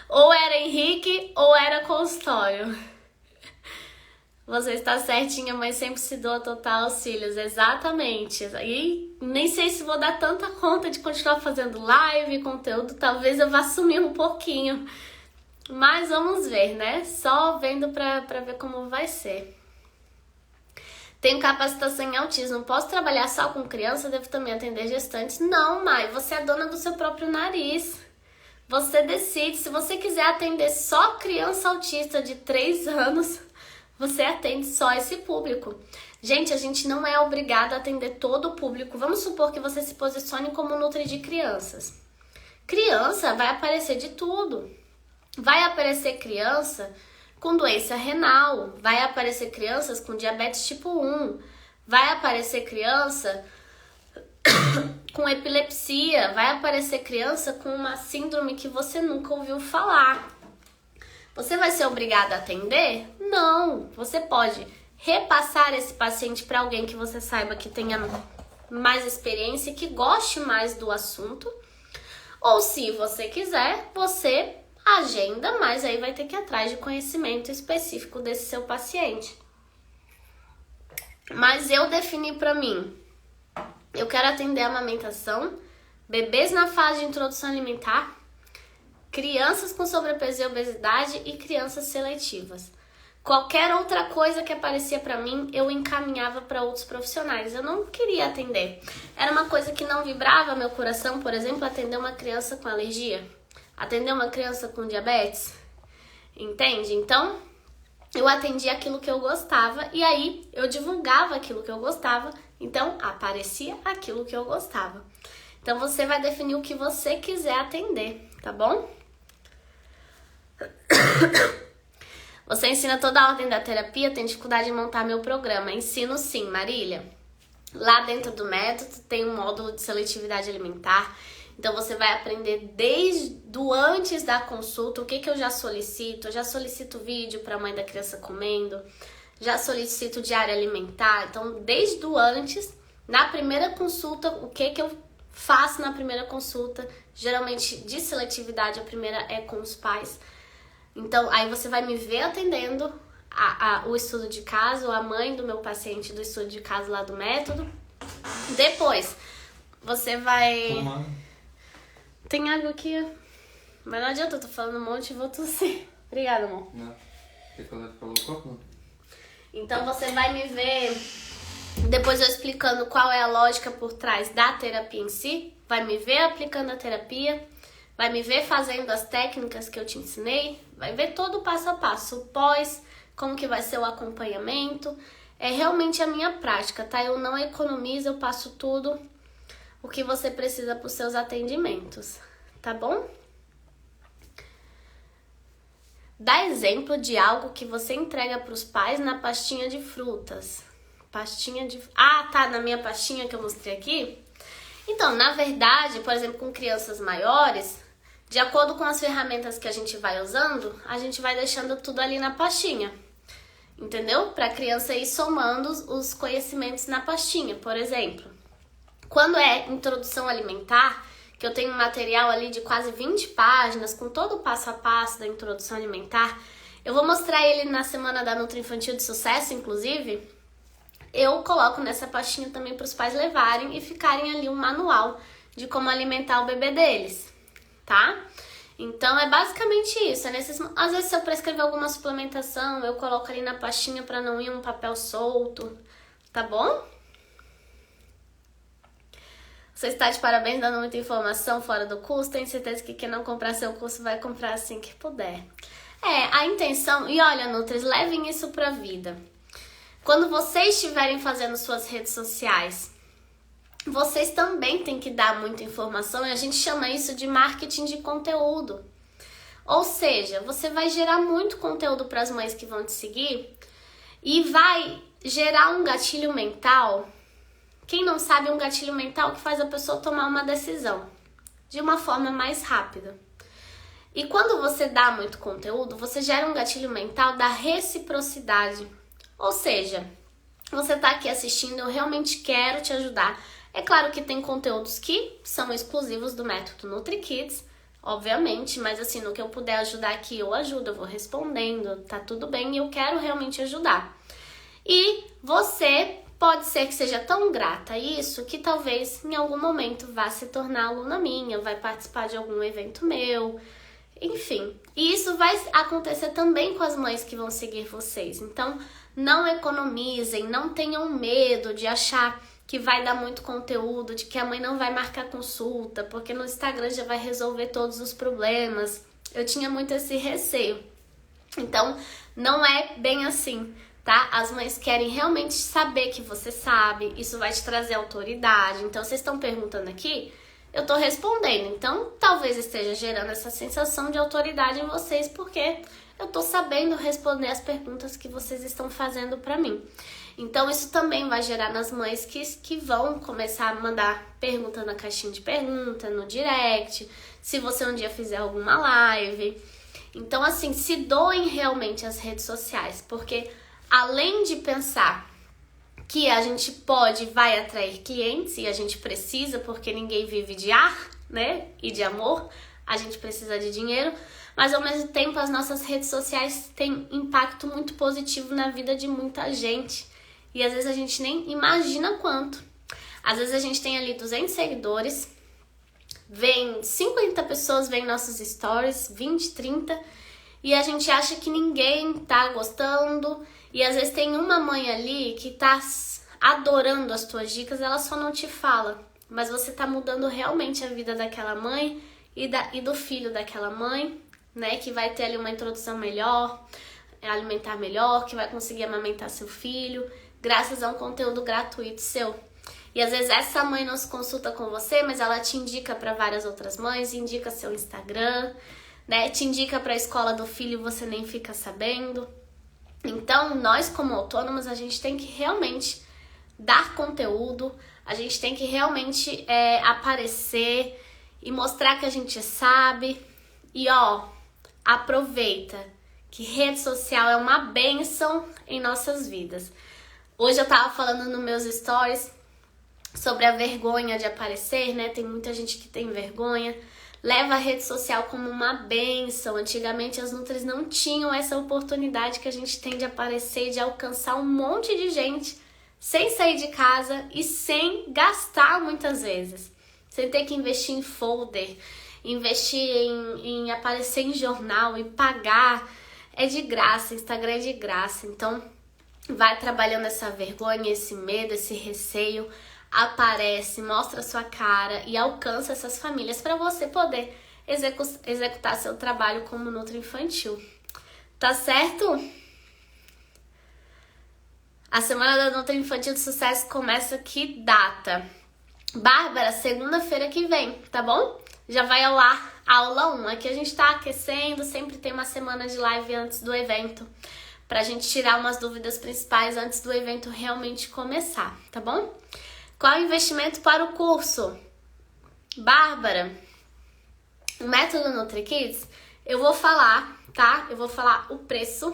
Ou era Henrique ou era consultório. Você está certinha, mas sempre se doa total auxílios, exatamente. E nem sei se vou dar tanta conta de continuar fazendo live, conteúdo, talvez eu vá sumir um pouquinho. Mas vamos ver, né? Só vendo pra ver como vai ser. Tenho capacitação em autismo, posso trabalhar só com criança? Devo também atender gestantes? Não, Mai, você é dona do seu próprio nariz. Você decide, se você quiser atender só criança autista de 3 anos, você atende só esse público. Gente, a gente não é obrigado a atender todo o público. Vamos supor que você se posicione como nutri de crianças. Criança vai aparecer de tudo. Vai aparecer criança com doença renal, vai aparecer crianças com diabetes tipo 1, vai aparecer criança com epilepsia, vai aparecer criança com uma síndrome que você nunca ouviu falar. Você vai ser obrigada a atender? Não, você pode repassar esse paciente para alguém que você saiba que tenha mais experiência e que goste mais do assunto, ou se você quiser, você agenda, mas aí vai ter que ir atrás de conhecimento específico desse seu paciente. Mas eu defini para mim, eu quero atender a amamentação, bebês na fase de introdução alimentar, crianças com sobrepeso e obesidade e crianças seletivas. Qualquer outra coisa que aparecia para mim, eu encaminhava para outros profissionais. Eu não queria atender. Era uma coisa que não vibrava meu coração, por exemplo, atender uma criança com alergia. Atender uma criança com diabetes, entende? Então, eu atendia aquilo que eu gostava e aí eu divulgava aquilo que eu gostava, então aparecia aquilo que eu gostava. Então, você vai definir o que você quiser atender, tá bom? Você ensina toda a ordem da terapia? Tenho dificuldade em montar meu programa. Ensino sim, Marília. Lá dentro do método tem um módulo de seletividade alimentar. Então, você vai aprender desde o antes da consulta, o que eu já solicito. Eu já solicito vídeo para a mãe da criança comendo, já solicito diária alimentar. Então, desde o antes, na primeira consulta, o que eu faço na primeira consulta. Geralmente, de seletividade, a primeira é com os pais. Então, aí você vai me ver atendendo o estudo de caso, a mãe do meu paciente do estudo de caso lá do método. Depois, você vai... Tem água aqui, mas não adianta, eu tô falando um monte e vou tossir. Obrigada, amor. Não, você falou o copo? Então você vai me ver, depois eu explicando qual é a lógica por trás da terapia em si, vai me ver aplicando a terapia, vai me ver fazendo as técnicas que eu te ensinei, vai ver todo o passo a passo, o pós, como que vai ser o acompanhamento. É realmente a minha prática, tá? Eu não economizo, eu passo tudo o que você precisa para os seus atendimentos, tá bom? Dá exemplo de algo que você entrega para os pais na pastinha de frutas. Pastinha de... Ah, tá, na minha pastinha que eu mostrei aqui. Então, na verdade, por exemplo, com crianças maiores, de acordo com as ferramentas que a gente vai usando, a gente vai deixando tudo ali na pastinha. Entendeu? Para a criança ir somando os conhecimentos na pastinha. Por exemplo, quando é introdução alimentar, que eu tenho um material ali de quase 20 páginas, com todo o passo a passo da introdução alimentar, eu vou mostrar ele na semana da Nutri Infantil de Sucesso, inclusive. Eu coloco nessa pastinha também para os pais levarem e ficarem ali um manual de como alimentar o bebê deles, tá? Então é basicamente isso. Às vezes, se eu prescrever alguma suplementação, eu coloco ali na pastinha para não ir um papel solto, tá bom? Você está de parabéns, dando muita informação fora do curso. Tenho certeza que quem não comprar seu curso vai comprar assim que puder. A intenção... E olha, Nutris, levem isso pra vida. Quando vocês estiverem fazendo suas redes sociais, vocês também têm que dar muita informação e a gente chama isso de marketing de conteúdo. Ou seja, você vai gerar muito conteúdo para as mães que vão te seguir e vai gerar um gatilho mental. Quem não sabe, um gatilho mental que faz a pessoa tomar uma decisão de uma forma mais rápida. E quando você dá muito conteúdo, você gera um gatilho mental da reciprocidade. Ou seja, você tá aqui assistindo, eu realmente quero te ajudar. É claro que tem conteúdos que são exclusivos do método NutriKids, obviamente, mas assim, no que eu puder ajudar aqui, eu ajudo, eu vou respondendo, tá tudo bem, e eu quero realmente ajudar. E você pode ser que seja tão grata a isso que talvez em algum momento vá se tornar aluna minha, vai participar de algum evento meu, enfim. E isso vai acontecer também com as mães que vão seguir vocês. Então, não economizem, não tenham medo de achar que vai dar muito conteúdo, de que a mãe não vai marcar consulta, porque no Instagram já vai resolver todos os problemas. Eu tinha muito esse receio. Então, não é bem assim, tá? As mães querem realmente saber que você sabe, isso vai te trazer autoridade. Então, vocês estão perguntando aqui, eu tô respondendo. Então, talvez esteja gerando essa sensação de autoridade em vocês, porque eu tô sabendo responder as perguntas que vocês estão fazendo pra mim. Então, isso também vai gerar nas mães que vão começar a mandar pergunta na caixinha de pergunta, no direct, se você um dia fizer alguma live. Então, assim, se doem realmente as redes sociais, porque além de pensar que a gente pode e vai atrair clientes, e a gente precisa, porque ninguém vive de ar, né, e de amor, a gente precisa de dinheiro, mas ao mesmo tempo as nossas redes sociais têm impacto muito positivo na vida de muita gente. E às vezes a gente nem imagina quanto. Às vezes a gente tem ali 200 seguidores, vem 50 pessoas, vem nossos stories, 20, 30, e a gente acha que ninguém tá gostando. E às vezes tem uma mãe ali que tá adorando as tuas dicas, ela só não te fala. Mas você tá mudando realmente a vida daquela mãe e do filho daquela mãe, né? Que vai ter ali uma introdução melhor, alimentar melhor, que vai conseguir amamentar seu filho, graças a um conteúdo gratuito seu. E às vezes essa mãe não se consulta com você, mas ela te indica para várias outras mães, indica seu Instagram, né? Te indica para a escola do filho e você nem fica sabendo. Então, nós como autônomos, a gente tem que realmente dar conteúdo, a gente tem que realmente aparecer e mostrar que a gente sabe. E ó, aproveita que rede social é uma bênção em nossas vidas. Hoje eu tava falando nos meus stories sobre a vergonha de aparecer, né? Tem muita gente que tem vergonha. Leva a rede social como uma bênção. Antigamente as Nutris não tinham essa oportunidade que a gente tem de aparecer, de alcançar um monte de gente sem sair de casa e sem gastar muitas vezes. Sem ter que investir em folder, investir em aparecer em jornal e pagar. É de graça, Instagram é de graça. Então, vai trabalhando essa vergonha, esse medo, esse receio. aparece, mostra sua cara e alcança essas famílias para você poder executar seu trabalho como Nutri Infantil. Tá certo? A Semana da Nutri Infantil de Sucesso começa que data? Bárbara, segunda-feira que vem, tá bom? Já vai ao ar a aula 1. Aqui a gente tá aquecendo, sempre tem uma semana de live antes do evento, pra gente tirar umas dúvidas principais antes do evento realmente começar, tá bom? Qual é o investimento para o curso? Bárbara, o método NutriKids, eu vou falar, tá? Eu vou falar o preço,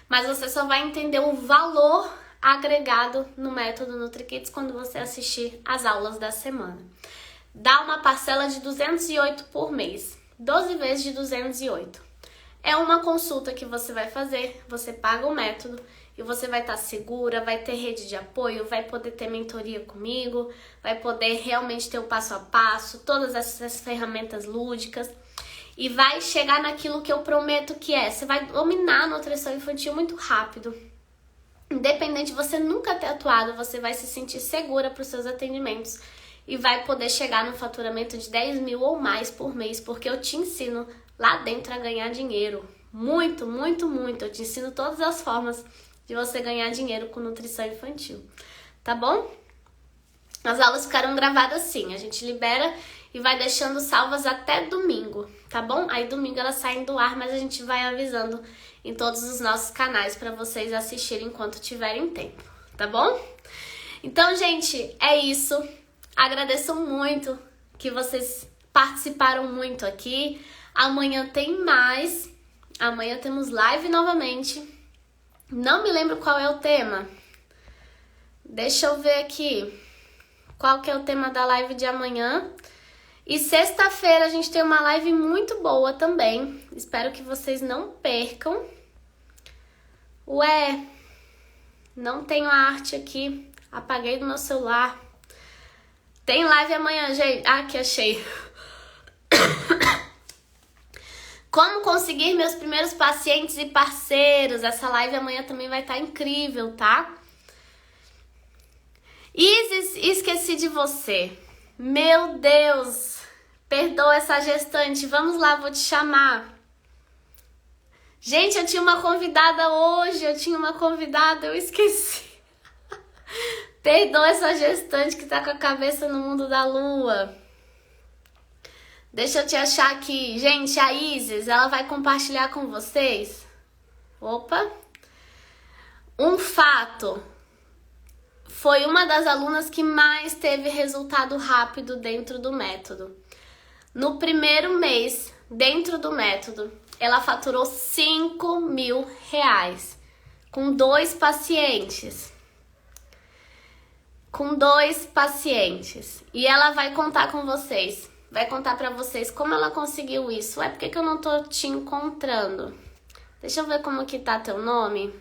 mas você só vai entender o valor agregado no método NutriKids quando você assistir as aulas da semana. Dá uma parcela de 208 por mês, 12 vezes de 208. É uma consulta que você vai fazer, você paga o método e você vai estar segura, vai ter rede de apoio, vai poder ter mentoria comigo, vai poder realmente ter o passo a passo, todas essas ferramentas lúdicas e vai chegar naquilo que eu prometo que é. Você vai dominar a nutrição infantil muito rápido. Independente de você nunca ter atuado, você vai se sentir segura para os seus atendimentos e vai poder chegar no faturamento de 10 mil ou mais por mês, porque eu te ensino lá dentro a ganhar dinheiro. Muito, muito, muito. Eu te ensino todas as formas de você ganhar dinheiro com nutrição infantil. Tá bom? As aulas ficaram gravadas sim. A gente libera e vai deixando salvas até domingo, tá bom? Aí domingo elas saem do ar, mas a gente vai avisando em todos os nossos canais para vocês assistirem enquanto tiverem tempo, tá bom? Então, gente, é isso. Agradeço muito que vocês participaram muito aqui. Amanhã tem mais. Amanhã temos live novamente. Não me lembro qual é o tema. Deixa eu ver aqui. Qual que é o tema da live de amanhã? E sexta-feira a gente tem uma live muito boa também. Espero que vocês não percam. Ué, não tenho a arte aqui. Apaguei do meu celular. Tem live amanhã, gente. Ah, aqui achei. Como conseguir meus primeiros pacientes e parceiros. Essa live amanhã também vai estar incrível, tá? Isis, esqueci de você. Meu Deus. Perdoa essa gestante. Vamos lá, vou te chamar. Gente, eu tinha uma convidada hoje. Eu esqueci. Perdoa essa gestante que tá com a cabeça no mundo da lua. Deixa eu te achar aqui. Gente, a Isis, ela vai compartilhar com vocês. Opa. Um fato. Foi uma das alunas que mais teve resultado rápido dentro do método. No primeiro mês, dentro do método, ela faturou 5 mil reais. Com 2 pacientes. E ela vai contar com vocês. Vai contar pra vocês como ela conseguiu isso. Por que eu não tô te encontrando? Deixa eu ver como que tá teu nome.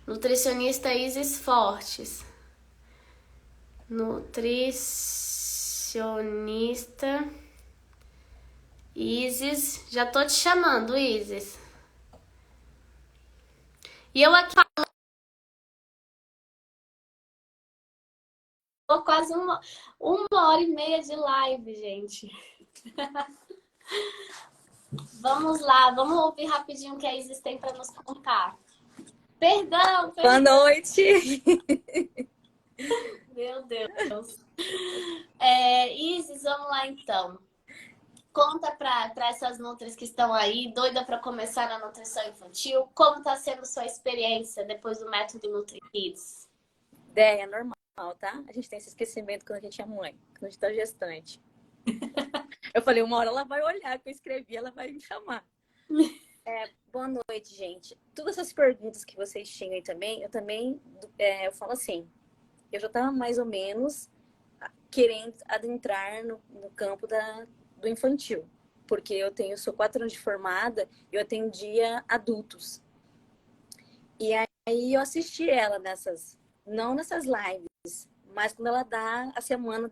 Nutricionista Isis Fortes. Nutricionista Isis. Já tô te chamando, Isis. E eu aqui falando quase uma hora e meia de live, gente. Vamos lá, vamos ouvir rapidinho o que a Isis tem para nos contar. Perdão. Boa noite. Meu Deus. Isis, vamos lá então. Conta para essas nutris que estão aí, doida para começar na nutrição infantil, como está sendo sua experiência depois do método NutriKids? É normal, tá? A gente tem esse esquecimento quando a gente é mãe, quando a gente tá gestante. Eu falei, uma hora ela vai olhar que eu escrevi, ela vai me chamar. Boa noite, gente. Todas essas perguntas que vocês tinham aí também, eu falo assim, eu já estava mais ou menos querendo adentrar no campo do infantil, porque eu sou 4 anos de formada, eu atendia adultos. E aí eu assisti ela não nessas lives, mas quando ela dá a semana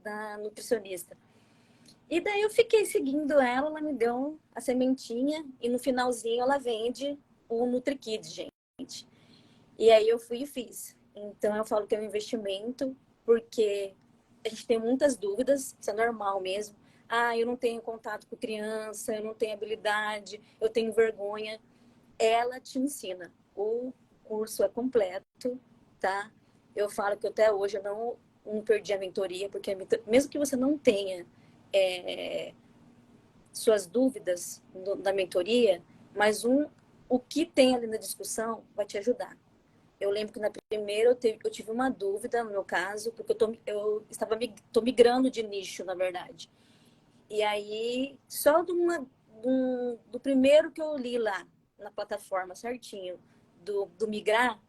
da nutricionista. E daí eu fiquei seguindo ela me deu a sementinha e no finalzinho ela vende o NutriKids, gente. E aí eu fui e fiz. Então, eu falo que é um investimento, porque a gente tem muitas dúvidas, isso é normal mesmo. Ah, eu não tenho contato com criança, eu não tenho habilidade, eu tenho vergonha. Ela te ensina. O curso é completo, tá? Eu falo que até hoje eu não perdi a mentoria, porque mesmo que você não tenha suas dúvidas da mentoria, mas o que tem ali na discussão vai te ajudar. Eu lembro que na primeira eu tive uma dúvida, no meu caso, porque tô migrando de nicho, na verdade. E aí, só do primeiro que eu li lá na plataforma certinho, do migrar,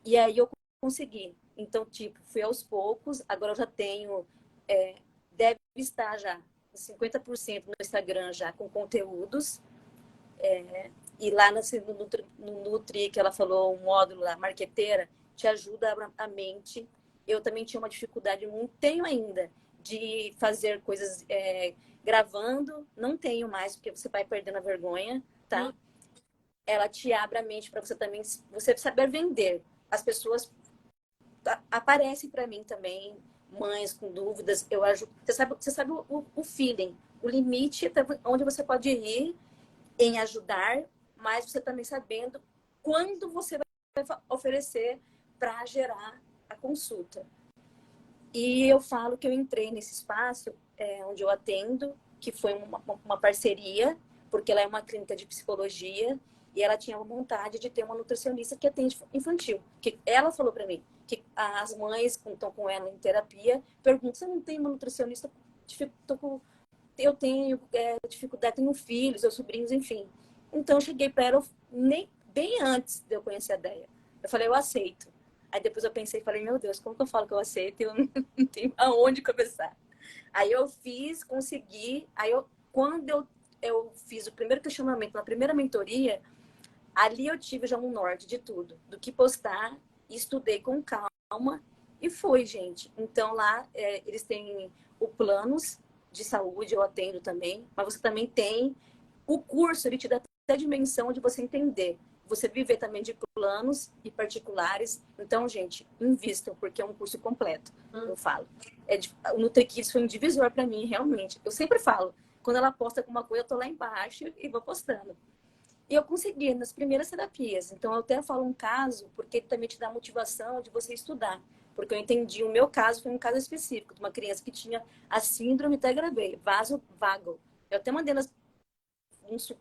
e aí eu consegui. Então, tipo, fui aos poucos, agora eu já tenho, deve estar já 50% no Instagram já com conteúdos. E lá no Nutri, que ela falou, um módulo lá, marqueteira, te ajuda a mente. Eu também tinha uma dificuldade, não tenho ainda, de fazer coisas gravando. Não tenho mais, porque você vai perdendo a vergonha, tá? Ela te abre a mente para você também, você saber vender. As pessoas aparecem para mim também, mães com dúvidas. Eu ajudo. Você sabe o feeling, o limite até onde você pode ir em ajudar, mas você também sabendo quando você vai oferecer para gerar a consulta. E eu falo que eu entrei nesse espaço onde eu atendo, que foi uma parceria, porque ela é uma clínica de psicologia e ela tinha vontade de ter uma nutricionista que atende infantil. Que ela falou para mim que as mães que estão com ela em terapia perguntam: você não tem uma nutricionista? Eu tenho dificuldade, tenho filhos, ou sobrinhos, enfim. Então, eu cheguei para ela bem antes de eu conhecer a ideia. Eu falei, eu aceito. Aí depois eu pensei e falei, meu Deus, como que eu falo que eu aceito? Eu não tenho aonde começar. Aí eu fiz, consegui. Aí quando eu fiz o primeiro questionamento na primeira mentoria, ali eu tive já um norte de tudo, do que postar, e estudei com calma e fui, gente. Então lá eles têm o planos de saúde, eu atendo também, mas você também tem o curso, ele te dá até a dimensão de você entender. Você viver também de planos e particulares. Então, gente, invistam, porque é um curso completo, eu falo. O NutriKids foi um divisor para mim, realmente. Eu sempre falo, quando ela posta alguma coisa, eu tô lá embaixo e vou postando. E eu consegui nas primeiras terapias. Então, eu até falo um caso, porque ele também te dá motivação de você estudar. Porque eu entendi, o meu caso foi um caso específico, de uma criança que tinha a síndrome, até gravei, vasovagal. Eu até mandei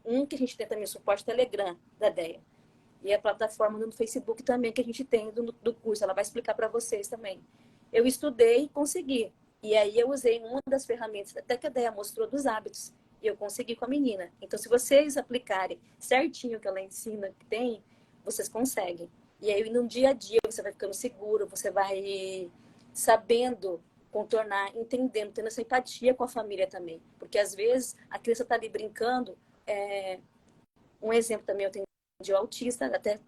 um que a gente tem também, suporte Telegram da DEA. E a plataforma no Facebook também, que a gente tem do curso. Ela vai explicar para vocês também. Eu estudei e consegui. E aí eu usei uma das ferramentas, até que a DEA mostrou, dos hábitos. E eu consegui com a menina. Então, se vocês aplicarem certinho o que ela ensina que tem, vocês conseguem. E aí, no dia a dia, você vai ficando seguro, você vai sabendo contornar, entendendo, tendo essa empatia com a família também. Porque, às vezes, a criança está ali brincando. Um exemplo também, eu tenho de autista, até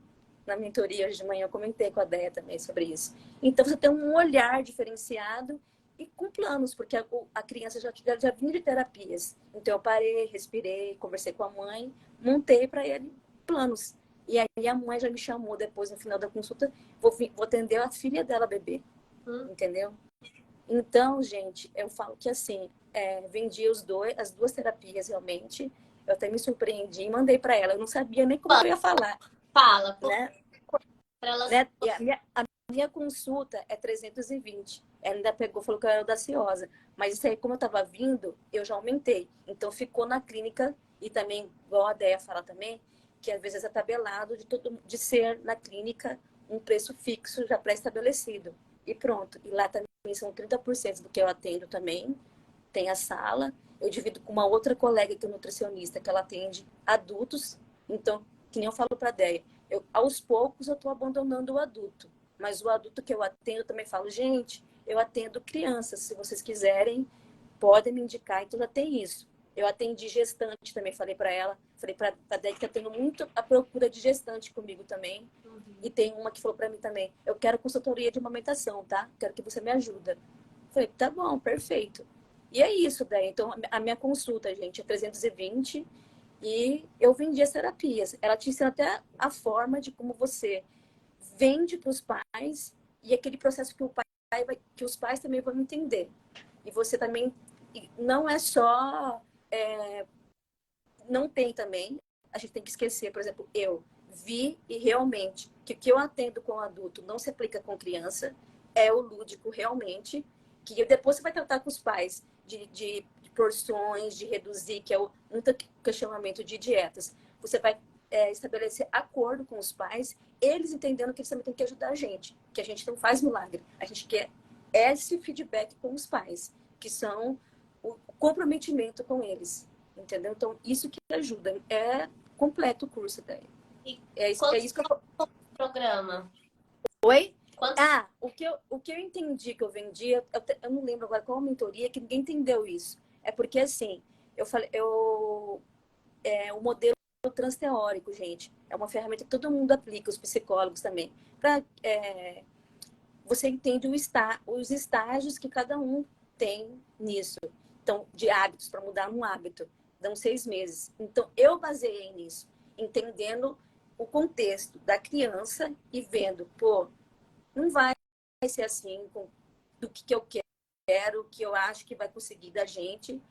na mentoria hoje de manhã eu comentei com a Déia também sobre isso. Então, você tem um olhar diferenciado e com planos, porque a criança já vinha de terapias. Então, eu parei, respirei, conversei com a mãe, montei para ele planos. E aí a mãe já me chamou depois, no final da consulta, vou atender a filha dela, bebê. Entendeu? Então, gente, eu falo que assim, vendi as duas terapias realmente. Eu até me surpreendi e mandei para ela. Eu não sabia nem como eu ia falar. Fala, Né? Elas... Né? E a minha consulta é 320. Ela ainda pegou, falou que eu era audaciosa. Mas isso aí, como eu estava vindo, eu já aumentei. Então, ficou na clínica. E também, igual a Déia fala também, que às vezes é tabelado de ser na clínica um preço fixo já pré-estabelecido. E pronto. E lá também são 30% do que eu atendo também. Tem a sala. Eu divido com uma outra colega que é nutricionista, que ela atende adultos. Então, que nem eu falo para a Déia, aos poucos eu estou abandonando o adulto. Mas o adulto que eu atendo, eu também falo, gente, eu atendo crianças. Se vocês quiserem, podem me indicar. Então, já tem isso. Eu atendi gestante também, falei para ela. Falei para a Déia que eu tenho muito a procura de gestante comigo também. E tem uma que falou para mim também, eu quero consultoria de amamentação, tá? Quero que você me ajude. Falei, tá bom, perfeito. E é isso, daí. Então, a minha consulta, gente, é 320 e eu vendi as terapias. Ela te ensina até a forma de como você vende para os pais e aquele processo que que os pais também vão entender. E você também não é só não tem também, a gente tem que esquecer, por exemplo, eu vi e realmente que o que eu atendo com adulto não se aplica com criança, é o lúdico realmente, que depois você vai tratar com os pais de porções, de reduzir, que é muito questionamento de dietas. Você vai estabelecer acordo com os pais, eles entendendo que eles também têm que ajudar a gente, que a gente não faz milagre, a gente quer esse feedback com os pais, que são o comprometimento com eles. Entendeu? Então, isso que ajuda. É completo o curso daí. E É isso que eu... programa? Oi? Quanto... O que eu entendi que eu vendia, eu não lembro agora qual a mentoria, que ninguém entendeu isso. É porque, assim, eu falei, o modelo transteórico, gente, é uma ferramenta que todo mundo aplica, os psicólogos também. Você entende os estágios que cada um tem nisso. Então, de hábitos, para mudar um hábito, dão 6 meses. Então, eu baseei nisso, entendendo o contexto da criança e vendo, pô, não vai ser assim do que eu quero, o que eu acho que vai conseguir da gente,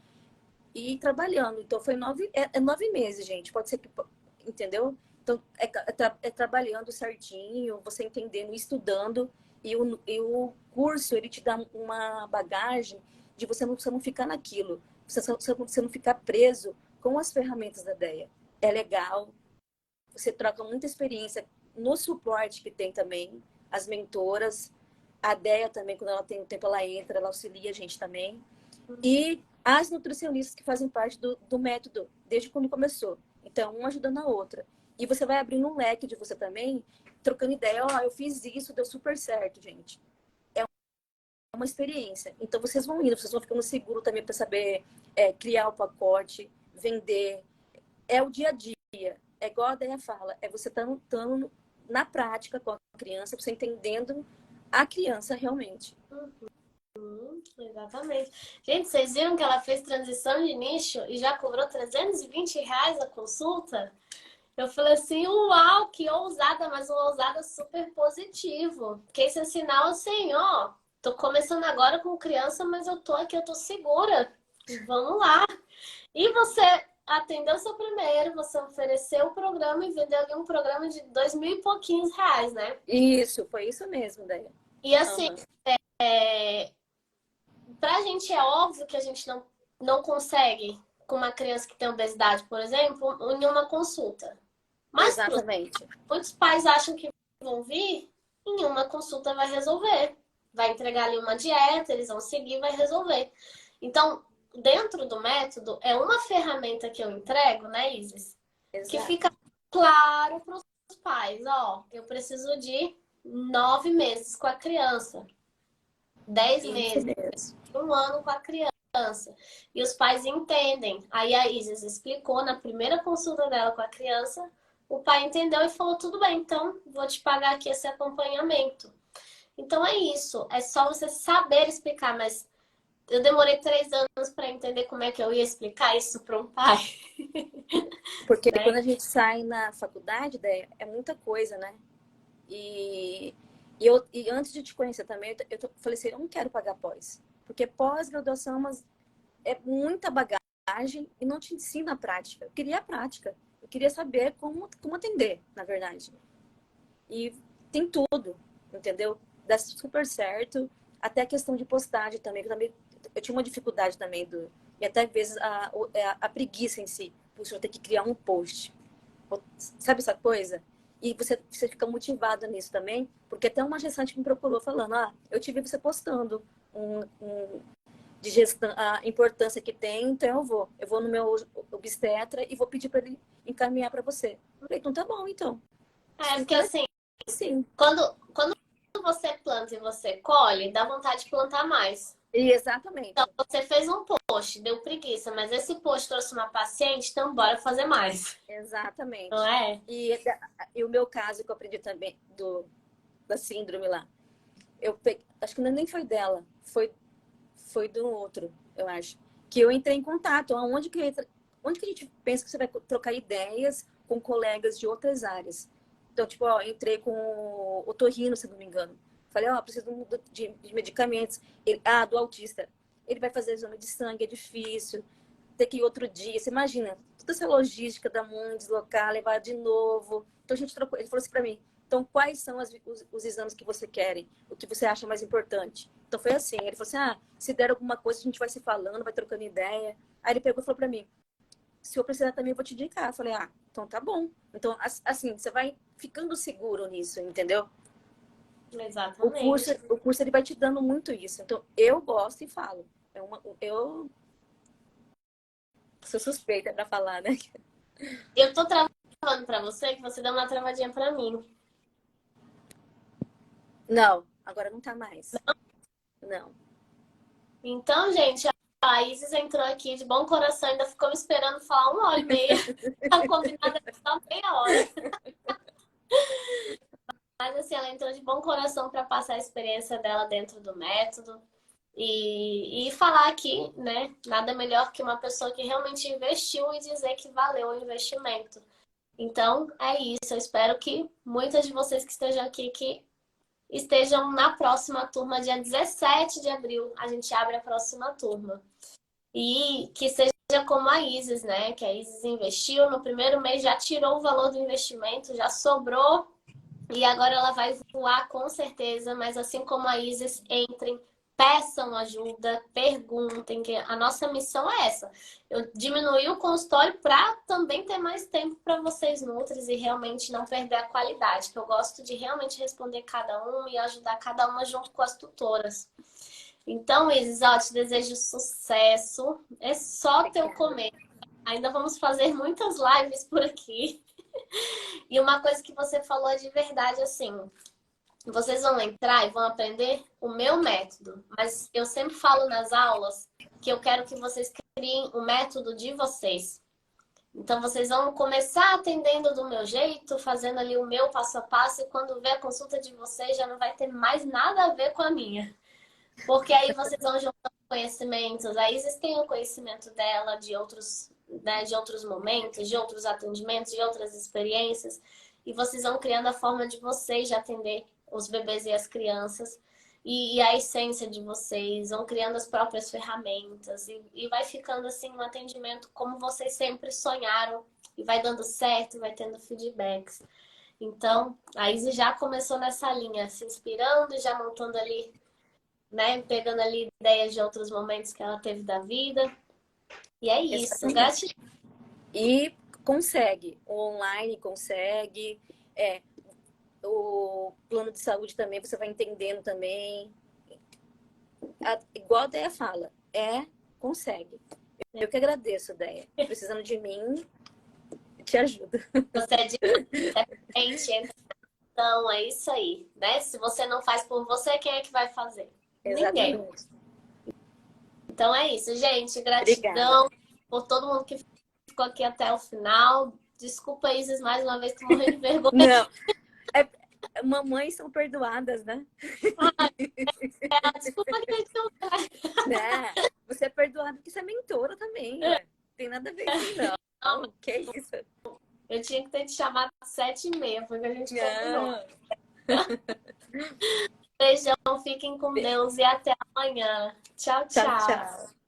e trabalhando. Então, foi 9 meses, gente. Pode ser que, entendeu? Então, trabalhando certinho, você entendendo, estudando, e o curso, ele te dá uma bagagem de você não ficar naquilo, você não ficar preso com as ferramentas da DEA. É legal, você troca muita experiência no suporte que tem também, as mentoras, a DEA também, quando ela tem o tempo, ela entra, ela auxilia a gente também. E as nutricionistas que fazem parte do método, desde quando começou. Então, uma ajudando a outra. E você vai abrindo um leque de você também, trocando ideia. Ó, eu fiz isso, deu super certo, gente. É uma experiência. Então, vocês vão indo, vocês vão ficando seguros também para saber criar o pacote, vender. É o dia a dia. É igual a Deia fala, é você estando na prática com a criança, você entendendo a criança realmente. Exatamente. Gente, vocês viram que ela fez transição de nicho e já cobrou R$ 320 a consulta? Eu falei assim, uau, que ousada, mas uma ousada super positivo. Porque esse é sinal assim, ó, tô começando agora com criança, mas eu tô aqui, eu tô segura. Vamos lá. E você atendeu seu primeiro, você ofereceu o programa e vendeu ali um programa de 2.000 e pouquinhos reais, né? Isso, foi isso mesmo, Deia. E assim, pra gente é óbvio que a gente não consegue com uma criança que tem obesidade, por exemplo, em uma consulta. Mas exatamente. Muitos pais acham que vão vir, em uma consulta vai resolver. Vai entregar ali uma dieta, eles vão seguir, vai resolver. Então, dentro do método, é uma ferramenta que eu entrego, né, Isis? Exato. Que fica claro para os pais, ó, eu preciso de 9 meses com a criança, 10 meses, 1 ano com a criança. E os pais entendem. Aí a Isis explicou na primeira consulta dela com a criança, o pai entendeu e falou, tudo bem, então vou te pagar aqui esse acompanhamento. Então é isso, é só você saber explicar, mas eu demorei 3 anos para entender como é que eu ia explicar isso para um pai. Porque quando a gente sai na faculdade, é muita coisa, né? E antes de te conhecer também, eu falei assim, eu não quero pagar pós. Porque pós-graduação é muita bagagem e não te ensina a prática. Eu queria a prática. Eu queria saber como atender, na verdade. E tem tudo, entendeu? Dá super certo. Até a questão de postagem também. Eu tinha uma dificuldade também e até às vezes a preguiça em si. Puxa, eu vou ter que criar um post. Sabe essa coisa? E você fica motivado nisso também, porque até uma gestante me procurou falando, eu te vi você postando de gestão, a importância que tem, então eu vou no meu obstetra e vou pedir para ele encaminhar para você. Eu falei, então tá bom, então. Porque assim, sim. Quando você planta e você colhe, dá vontade de plantar mais. Exatamente. Então, você fez um post, deu preguiça, mas esse post trouxe uma paciente, então bora fazer mais. Exatamente. Não é? E o meu caso que eu aprendi também da síndrome lá, acho que nem foi dela, foi do outro, eu acho, que eu entrei em contato, onde que a gente pensa que você vai trocar ideias com colegas de outras áreas. Então, tipo, ó, entrei com o otorrino, se não me engano. Falei, ó, preciso de medicamentos. Do autista. Ele vai fazer exame de sangue, é difícil. Ter que ir outro dia. Você imagina, toda essa logística da mãe, deslocar, levar de novo. Então, a gente trocou. Ele falou assim pra mim, então, quais são os exames que você querem? O que você acha mais importante? Então, foi assim. Ele falou assim, se der alguma coisa, a gente vai se falando, vai trocando ideia. Aí ele pegou e falou pra mim, se eu precisar também, eu vou te indicar. Eu falei, então tá bom. Então, assim, você vai ficando seguro nisso, entendeu? Exatamente. O curso ele vai te dando muito isso. Então, eu gosto e falo. Eu sou suspeita pra falar, né? Eu tô travando pra você, que você deu uma travadinha pra mim. Não, agora não tá mais. Não. Então, gente, a Isis entrou aqui de bom coração, ainda ficou me esperando falar 1h30. A combinada é só meia hora. Mas assim, ela entrou de bom coração para passar a experiência dela dentro do método. E falar aqui, né? Nada melhor que uma pessoa que realmente investiu e dizer que valeu o investimento. Então, é isso. Eu espero que muitas de vocês que estejam aqui, que estejam na próxima turma, dia 17 de abril. A gente abre a próxima turma. E que seja como a Isis, né? Que a Isis investiu no primeiro mês, já tirou o valor do investimento, já sobrou. E agora ela vai voar com certeza. Mas assim como a Isis, entrem, peçam ajuda, perguntem, que a nossa missão é essa. Eu diminuí o consultório para também ter mais tempo para vocês nutris e realmente não perder a qualidade, que eu gosto de realmente responder cada um e ajudar cada uma junto com as tutoras. Então, Isis, ó, te desejo sucesso. É só teu começo. Ainda vamos fazer muitas lives por aqui. E uma coisa que você falou de verdade, assim, vocês vão entrar e vão aprender o meu método, mas eu sempre falo nas aulas que eu quero que vocês criem o método de vocês. Então, vocês vão começar atendendo do meu jeito, fazendo ali o meu passo a passo, e quando ver a consulta de vocês, já não vai ter mais nada a ver com a minha. Porque aí vocês vão juntando conhecimentos. A Isis tem o conhecimento dela de outros, né, de outros momentos, de outros atendimentos, de outras experiências. E vocês vão criando a forma de vocês de atender os bebês e as crianças. E a essência de vocês, vão criando as próprias ferramentas. E vai ficando assim um atendimento como vocês sempre sonharam. E vai dando certo, vai tendo feedbacks. Então, a Isis já começou nessa linha, se inspirando, já montando ali, né, pegando ali ideias de outros momentos que ela teve da vida. E é isso. Gratidão. E consegue. O online consegue. O plano de saúde também, você vai entendendo também. Igual a Deia fala, consegue. Eu que agradeço, Deia. Precisando de mim, te ajudo. Você é diferente, então é isso aí, né? Se você não faz por você, quem é que vai fazer? Exatamente. Ninguém. Então é isso, gente. Gratidão por todo mundo que ficou aqui até o final. Desculpa, Isis, mais uma vez que morri de vergonha. Não. Mamães são perdoadas, né? Desculpa que a gente não faz. Né? Você é perdoada porque você é mentora também, né? Tem nada a ver com isso, não. Que isso? Eu tinha que ter te chamado às 7h30, porque a gente combinou. Beijão, fiquem com Deus e até amanhã. Tchau, tchau. Tchau, tchau.